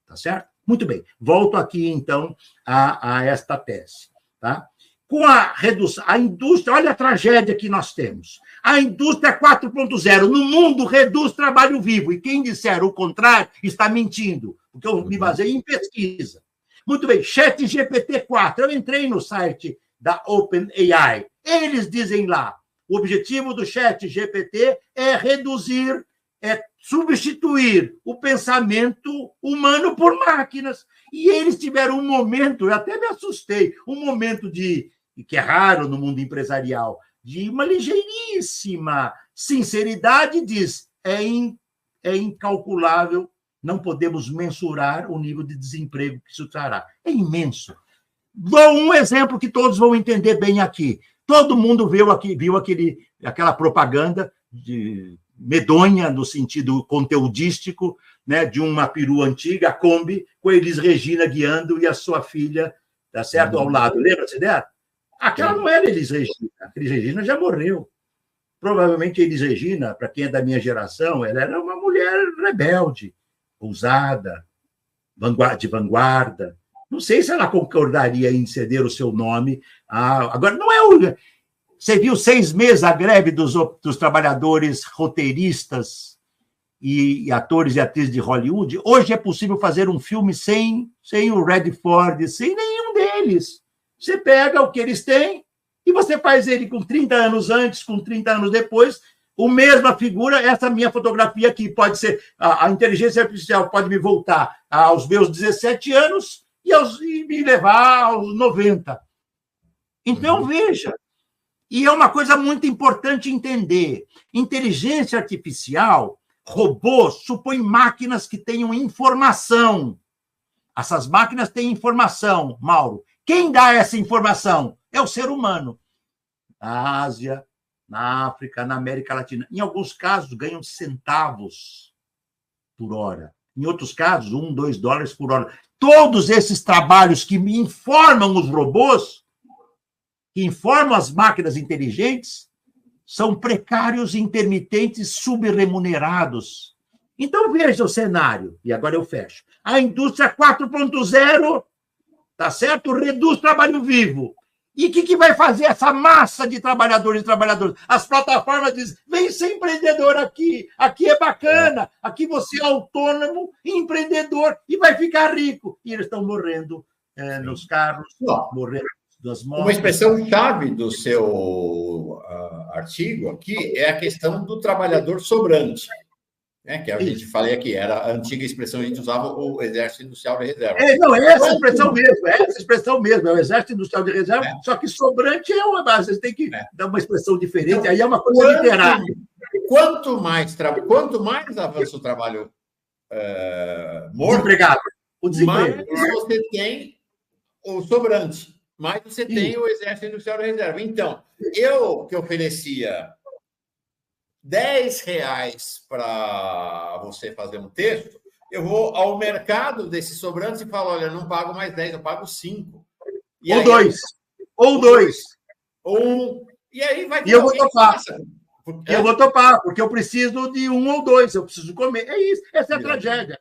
tá certo? Muito bem, volto aqui, então, a esta tese. Tá? Com a redução, a indústria, olha a tragédia que nós temos. A indústria 4.0 no mundo reduz trabalho vivo, e quem disser o contrário está mentindo, porque eu me baseei em pesquisa. Muito bem, ChatGPT-4, eu entrei no site da OpenAI, eles dizem lá, o objetivo do ChatGPT é reduzir, substituir o pensamento humano por máquinas. E eles tiveram um momento, eu até me assustei, um momento que é raro no mundo empresarial, de uma ligeiríssima sinceridade, diz, é incalculável, não podemos mensurar o nível de desemprego que isso trará. É imenso. Dou um exemplo que todos vão entender bem aqui. Todo mundo viu aquela propaganda medonha, no sentido conteudístico, né, de uma perua antiga, a Kombi, com a Elis Regina guiando e a sua filha, tá certo, ao lado. Lembra-se dela? Aquela não era Elis Regina. A Elis Regina já morreu. Provavelmente a Elis Regina, para quem é da minha geração, ela era uma mulher rebelde, ousada, de vanguarda. Não sei se ela concordaria em ceder o seu nome. Agora, não é o... Você viu 6 meses a greve dos trabalhadores roteiristas e atores e atrizes de Hollywood? Hoje é possível fazer um filme sem o Redford, sem nenhum deles. Você pega o que eles têm e você faz ele com 30 anos antes, com 30 anos depois, a mesma figura, essa minha fotografia aqui pode ser... A inteligência artificial pode me voltar aos meus 17 anos e me levar aos 90. Então, veja... E é uma coisa muito importante entender. Inteligência artificial, robôs, supõe máquinas que tenham informação. Essas máquinas têm informação, Mauro. Quem dá essa informação? É o ser humano. Na Ásia, na África, na América Latina. Em alguns casos, ganham centavos por hora. Em outros casos, $1, $2 por hora. Todos esses trabalhos que me informam os robôs, que informam as máquinas inteligentes, são precários, intermitentes, subremunerados. Então, veja o cenário, e agora eu fecho. A indústria 4.0, tá certo? Reduz trabalho vivo. E o que vai fazer essa massa de trabalhadores e trabalhadoras? As plataformas dizem, vem ser empreendedor aqui é bacana, aqui você é autônomo, empreendedor, e vai ficar rico. E eles estão morrendo nos carros, morrendo. Uma expressão-chave do seu artigo aqui é a questão do trabalhador sobrante, né? Que a gente falei aqui, era a antiga expressão, a gente usava o Exército Industrial de Reserva. Essa expressão mesmo, é o Exército Industrial de Reserva, só que sobrante é uma base, você tem que dar uma expressão diferente, então, aí é uma coisa literária. Quanto mais avança o trabalho morto, o desemprego, mais você tem o sobrante. Mas você tem o Exército Industrial de Reserva. Então, eu que oferecia R$10 para você fazer um texto, eu vou ao mercado desses sobrantes e falo, olha, não pago mais 10, eu pago 5. Ou dois. E aí vai ter eu vou topar. Eu vou topar, porque eu preciso de 1 ou 2, eu preciso comer. É isso, essa é a tragédia.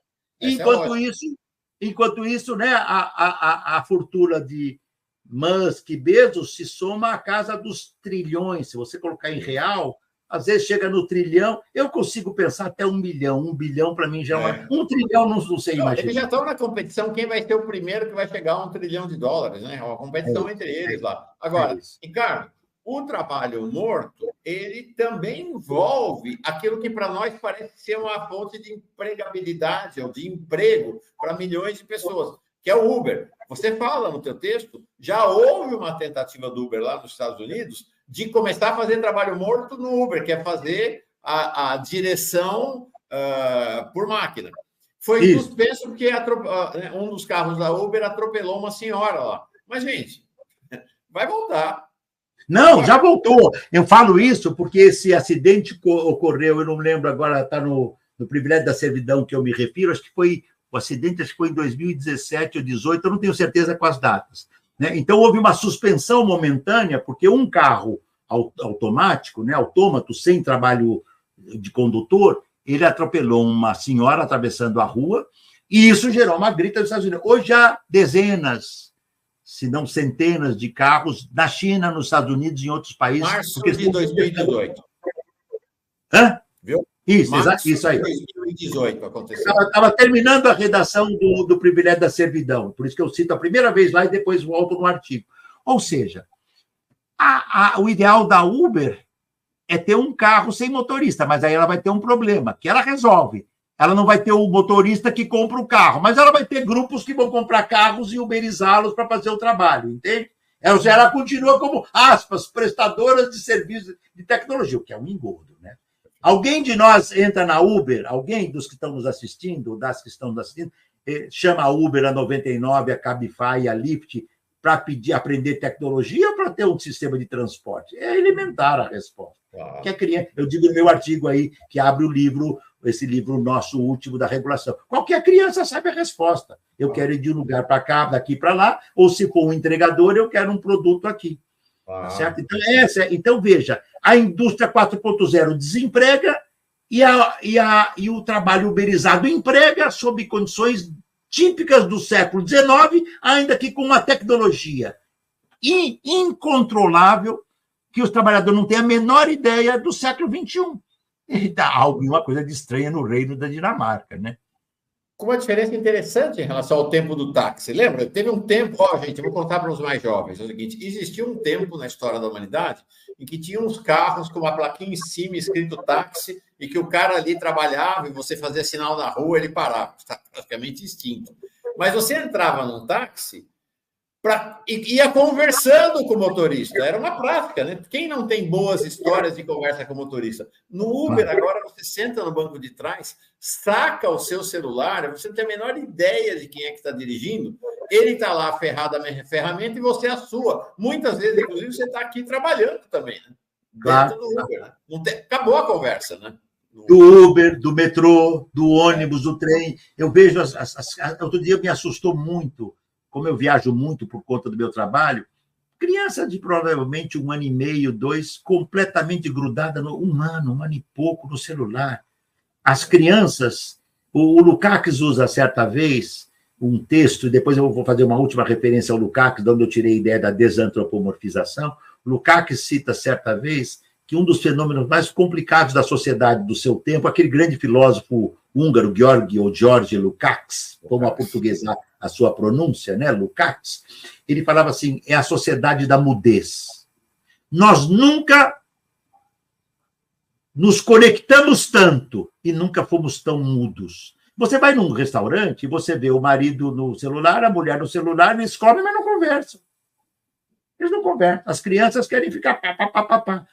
Enquanto isso, né, a fortuna de Musk e Bezos se soma à casa dos trilhões. Se você colocar em real, às vezes chega no trilhão. Eu consigo pensar até 1 bilhão. 1 bilhão, para mim, já é uma... 1 trilhão, não sei imaginar. Eles já estão na competição. Quem vai ser o primeiro que vai chegar a $1 trilhão, né? É uma competição entre eles lá. Agora, Ricardo, o trabalho morto, ele também envolve aquilo que para nós parece ser uma fonte de empregabilidade ou de emprego para milhões de pessoas, que é o Uber. Você fala no teu texto, já houve uma tentativa do Uber lá nos Estados Unidos de começar a fazer trabalho morto no Uber, que é fazer a direção por máquina. Foi suspenso porque um dos carros da Uber atropelou uma senhora lá. Mas, gente, vai voltar. Não, já voltou. Eu falo isso porque esse acidente ocorreu, eu não lembro agora, está no privilégio da servidão que eu me refiro, acho que foi, o acidente acho que foi em 2017 ou 2018, eu não tenho certeza com as datas. Né? Então, houve uma suspensão momentânea, porque um carro automático, né, autômato, sem trabalho de condutor, ele atropelou uma senhora atravessando a rua, e isso gerou uma grita nos Estados Unidos. Hoje há dezenas, se não centenas de carros na China, nos Estados Unidos e em outros países. Março de 2018. Hã? Viu? Isso aí. 2018 aconteceu. Estava terminando a redação do privilégio da servidão, por isso que eu cito a primeira vez lá e depois volto no artigo. Ou seja, o ideal da Uber é ter um carro sem motorista, mas aí ela vai ter um problema, que ela resolve. Ela não vai ter o motorista que compra o carro, mas ela vai ter grupos que vão comprar carros e uberizá-los para fazer o trabalho, entende? Ela continua como, aspas, prestadora de serviços de tecnologia, o que é um engodo, né? Alguém de nós entra na Uber, alguém dos que estão nos assistindo, das que estão nos assistindo, chama a Uber, a 99, a Cabify, a Lyft, para aprender tecnologia ou para ter um sistema de transporte? É elementar a resposta. Eu digo no meu artigo aí, que abre o livro, esse livro nosso último da regulação. Qualquer criança sabe a resposta. Eu quero ir de um lugar para cá, daqui para lá, ou se for um entregador, eu quero um produto aqui. Tá certo? Então, então, veja, a indústria 4.0 desemprega e o trabalho uberizado emprega sob condições típicas do século XIX, ainda que com uma tecnologia incontrolável, que os trabalhadores não têm a menor ideia do século XXI. E dá alguma coisa de estranha no reino da Dinamarca, né? Com uma diferença interessante em relação ao tempo do táxi. Lembra? Teve um tempo, gente, eu vou contar para os mais jovens, é o seguinte, existia um tempo na história da humanidade em que tinha uns carros com uma plaquinha em cima escrito táxi e que o cara ali trabalhava e você fazia sinal na rua, ele parava. Está praticamente extinto. Mas você entrava num táxi e ia conversando com o motorista. Era uma prática, né? Quem não tem boas histórias de conversa com o motorista? No Uber, agora, você senta no banco de trás, saca o seu celular, você não tem a menor ideia de quem é que está dirigindo, ele está lá ferrado a ferramenta e você a sua. Muitas vezes, inclusive, você está aqui trabalhando também, né? Dentro do Uber. Né? Acabou a conversa, né? Do Uber, do metrô, do ônibus, do trem. Eu vejo... Outro dia me assustou muito, como eu viajo muito por conta do meu trabalho, criança de provavelmente 1 ano e meio, 2, completamente grudada, um ano e pouco no celular. As crianças, o Lukács usa certa vez um texto, e depois eu vou fazer uma última referência ao Lukács, de onde eu tirei a ideia da desantropomorfização. Lukács cita certa vez que um dos fenômenos mais complicados da sociedade do seu tempo, aquele grande filósofo húngaro, George Lukács, como aportuguesar a sua pronúncia, né, Lukács, ele falava assim, é a sociedade da mudez. Nós nunca nos conectamos tanto e nunca fomos tão mudos. Você vai num restaurante e você vê o marido no celular, a mulher no celular, eles comem, mas não conversam. Eles não conversam. As crianças querem ficar pá.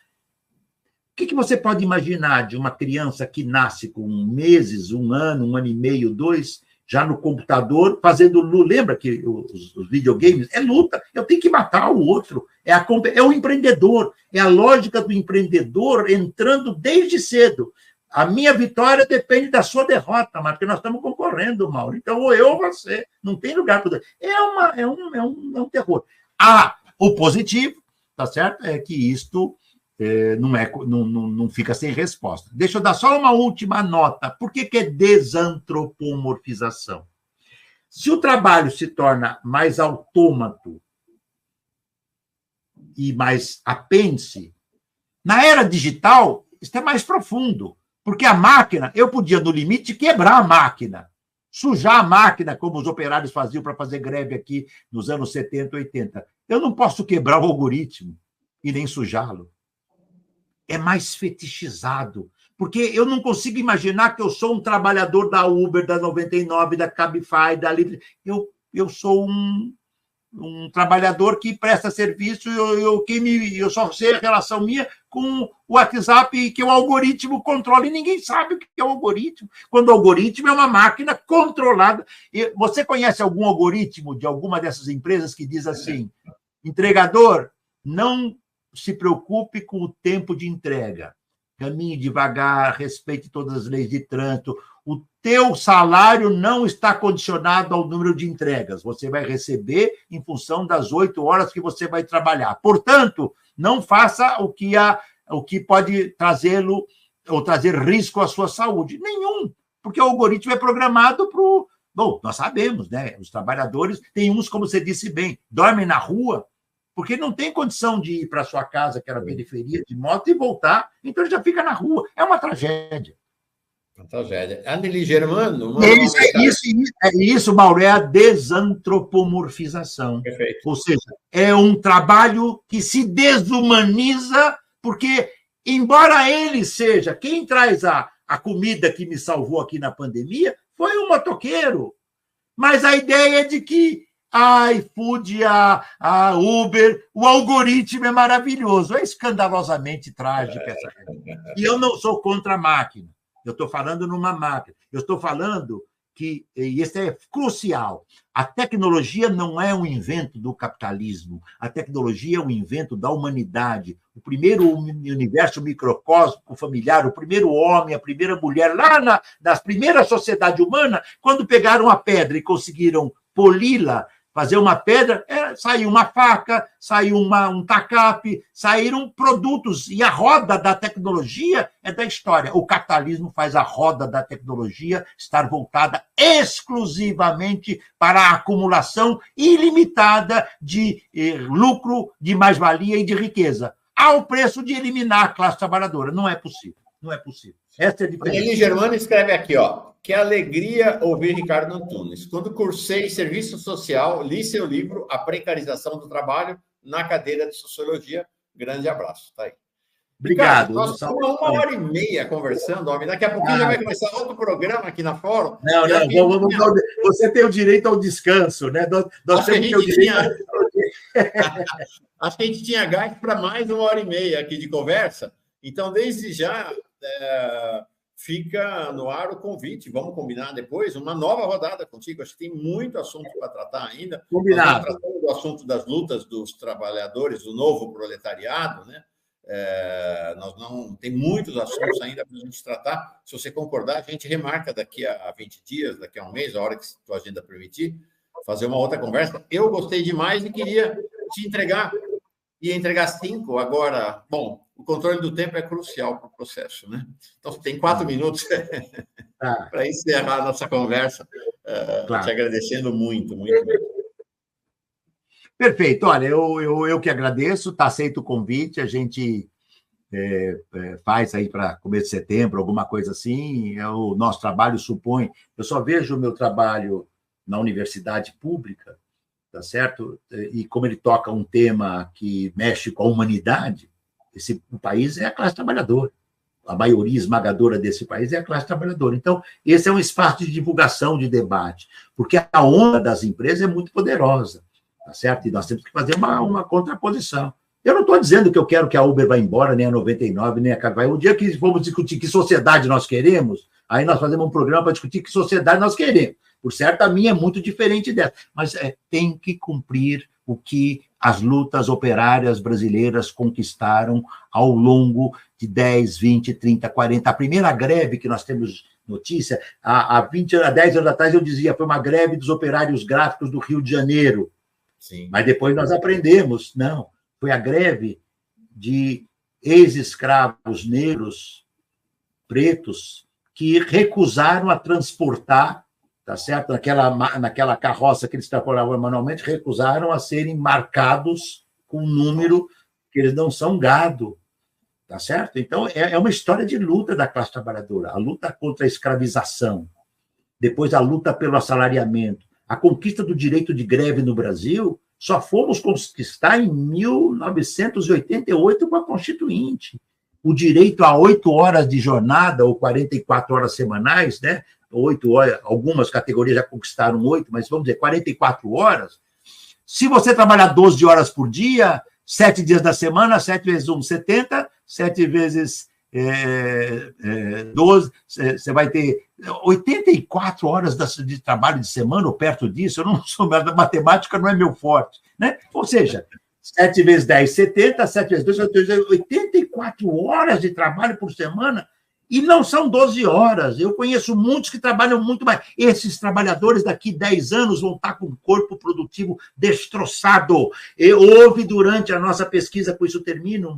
O que você pode imaginar de uma criança que nasce com meses, 1 ano, 1 ano e meio, 2, já no computador, fazendo luta? Lembra que os videogames é luta, eu tenho que matar o outro. É o empreendedor, é a lógica do empreendedor entrando desde cedo. A minha vitória depende da sua derrota, mas porque nós estamos concorrendo, Mauro. Então, ou eu ou você, não tem lugar para... É um terror. O positivo, tá certo? É que isto não fica sem resposta. Deixa eu dar só uma última nota. Por que é desantropomorfização? Se o trabalho se torna mais autômato e mais apêndice, na era digital, isso é mais profundo, porque a máquina, eu podia, no limite, quebrar a máquina, sujar a máquina, como os operários faziam para fazer greve aqui nos anos 70, 80. Eu não posso quebrar o algoritmo e nem sujá-lo. É mais fetichizado, porque eu não consigo imaginar que eu sou um trabalhador da Uber, da 99, da Cabify, da Lyft. Eu sou um trabalhador que presta serviço, eu só sei a relação minha com o WhatsApp que o algoritmo controla, e ninguém sabe o que é o algoritmo, quando o algoritmo é uma máquina controlada. Você conhece algum algoritmo de alguma dessas empresas que diz assim, Entregador, não se preocupe com o tempo de entrega. Caminhe devagar, respeite todas as leis de trânsito. O teu salário não está condicionado ao número de entregas. Você vai receber em função das 8 horas que você vai trabalhar. Portanto, não faça o que pode trazê-lo ou trazer risco à sua saúde. Nenhum, porque o algoritmo é programado para o... Bom, nós sabemos, né? Os trabalhadores, tem uns, como você disse bem, dormem na rua, porque não tem condição de ir para a sua casa, que era a periferia, de moto, e voltar. Então, ele já fica na rua. É uma tragédia. Uma tragédia. Anneli Germano... É isso, Mauro, é a desantropomorfização. Perfeito. Ou seja, é um trabalho que se desumaniza, porque, embora ele seja quem traz a comida que me salvou aqui na pandemia, foi um motoqueiro. Mas a ideia é de que a iFood, a Uber, o algoritmo é maravilhoso. É escandalosamente trágico essa coisa. E eu não sou contra a máquina. Eu estou falando numa máquina. Eu estou falando que, e isso é crucial, a tecnologia não é um invento do capitalismo. A tecnologia é um invento da humanidade. O primeiro universo microcósmico familiar, o primeiro homem, a primeira mulher, lá nas primeiras sociedades humanas, quando pegaram a pedra e conseguiram poli-la, fazer uma pedra, saiu uma faca, saiu um tacape, saíram produtos. E a roda da tecnologia é da história. O capitalismo faz a roda da tecnologia estar voltada exclusivamente para a acumulação ilimitada de lucro, de mais-valia e de riqueza, ao preço de eliminar a classe trabalhadora. Não é possível. Não é possível. Essa é a diferença. Anneli Germano escreve aqui, ó. Que alegria ouvir Ricardo Antunes. Quando cursei serviço social, li seu livro A Precarização do Trabalho na cadeira de Sociologia. Grande abraço. Tá aí. Obrigado. Ricardo, nós estamos 1h30 conversando, homem. Daqui a pouquinho já vai começar outro programa aqui na Fórum. Não, você tem o direito ao descanso, né? Nós temos que o direito Acho que a gente tinha gás para mais 1h30 aqui de conversa. Então, desde já, fica no ar o convite. Vamos combinar depois uma nova rodada contigo. Acho que tem muito assunto para tratar ainda. Combinado. Nós tratando do assunto das lutas dos trabalhadores, do novo proletariado, né? Nós não tem muitos assuntos ainda para a gente tratar. Se você concordar, a gente remarca daqui a 20 dias, daqui a um mês, a hora que a tua agenda permitir, fazer uma outra conversa. Eu gostei demais e queria te entregar. Ia entregar 5 agora. Bom, o controle do tempo é crucial para o processo, né? Então, tem 4 minutos para encerrar a nossa conversa. Claro. Te agradecendo muito, muito mesmo. Perfeito. Olha, eu que agradeço, está aceito o convite, a gente faz aí para começo de setembro, alguma coisa assim. O nosso trabalho supõe... Eu só vejo o meu trabalho na universidade pública, tá certo? E como ele toca um tema que mexe com a humanidade, o país é a classe trabalhadora. A maioria esmagadora desse país é a classe trabalhadora. Então, esse é um espaço de divulgação, de debate, porque a onda das empresas é muito poderosa, tá certo? E nós temos que fazer uma contraposição. Eu não estou dizendo que eu quero que a Uber vá embora, nem a 99, nem a Cabify. O dia que vamos discutir que sociedade nós queremos, aí nós fazemos um programa para discutir que sociedade nós queremos. Por certo, a minha é muito diferente dessa, mas tem que cumprir o que as lutas operárias brasileiras conquistaram ao longo de 10, 20, 30, 40. A primeira greve que nós temos notícia, há 10 anos atrás, eu dizia, foi uma greve dos operários gráficos do Rio de Janeiro. Sim. Mas depois nós aprendemos, não, foi a greve de ex-escravos negros, pretos, que recusaram a transportar, tá certo? Naquela carroça que eles transportavam manualmente, recusaram a serem marcados com um número que eles não são gado, tá certo? Então, é uma história de luta da classe trabalhadora, a luta contra a escravização, depois a luta pelo assalariamento, a conquista do direito de greve no Brasil, só fomos conquistar em 1988 com a Constituinte. O direito a 8 horas de jornada, ou 44 horas semanais, né? 8 horas, algumas categorias já conquistaram 8, mas vamos dizer, 44 horas. Se você trabalhar 12 horas por dia, 7 dias da semana, 7 vezes 1, 70, 7 vezes 12, você vai ter 84 horas de trabalho de semana, ou perto disso. Eu não sou, matemática não é meu forte, né? Ou seja, 7 vezes 10, 70, 7 vezes 2, 84 horas de trabalho por semana, e não são 12 horas. Eu conheço muitos que trabalham muito mais. Esses trabalhadores daqui 10 anos vão estar com o corpo produtivo destroçado. Houve, durante a nossa pesquisa, com isso termino,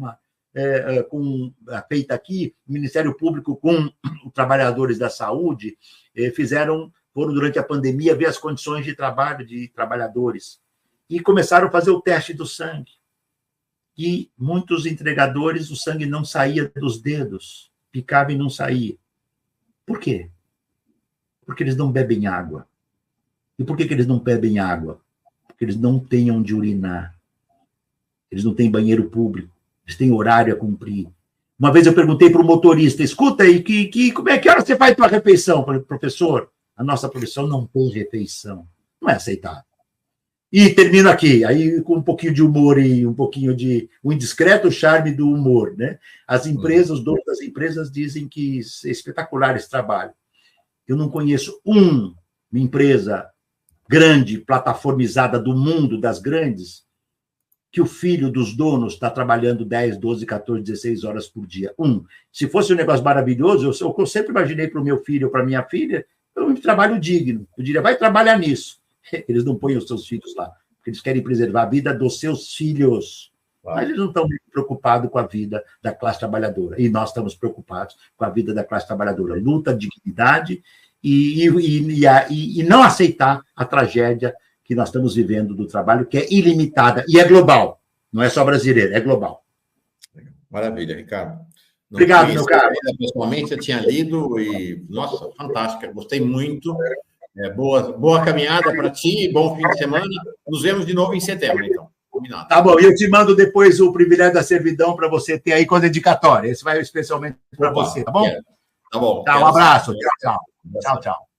feita aqui, o Ministério Público com os trabalhadores da saúde, foram durante a pandemia ver as condições de trabalho de trabalhadores e começaram a fazer o teste do sangue. E muitos entregadores, o sangue não saía dos dedos, picava e não saía. Por quê? Porque eles não bebem água. E por que eles não bebem água? Porque eles não têm onde urinar. Eles não têm banheiro público. Eles têm horário a cumprir. Uma vez eu perguntei para o motorista, escuta aí, que hora você faz a tua refeição? Eu falei, professor, a nossa profissão não tem refeição. Não é aceitável. E termino aqui, aí com um pouquinho de humor e um pouquinho de um indiscreto charme do humor, né? As empresas, os donos das empresas dizem que é espetacular esse trabalho. Eu não conheço uma empresa grande, plataformizada do mundo, das grandes, que o filho dos donos está trabalhando 10, 12, 14, 16 horas por dia. Se fosse um negócio maravilhoso, eu sempre imaginei para o meu filho ou para a minha filha, um trabalho digno. Eu diria, vai trabalhar nisso. Eles não põem os seus filhos lá, porque eles querem preservar a vida dos seus filhos. Claro. Mas eles não estão preocupados com a vida da classe trabalhadora. E nós estamos preocupados com a vida da classe trabalhadora. Luta, dignidade e não aceitar a tragédia que nós estamos vivendo do trabalho, que é ilimitada e é global. Não é só brasileira, é global. Maravilha, Ricardo. Não obrigado, meu caro. Pessoalmente, eu tinha lido e, nossa, fantástica, gostei muito. Boa caminhada para ti, bom fim de semana. Nos vemos de novo em setembro, então. Combinado. Tá bom, e eu te mando depois o privilégio da servidão para você ter aí com a dedicatória. Esse vai especialmente para você, tá bom? Tá bom. Tá, um abraço. Tchau, tchau. Tchau, tchau.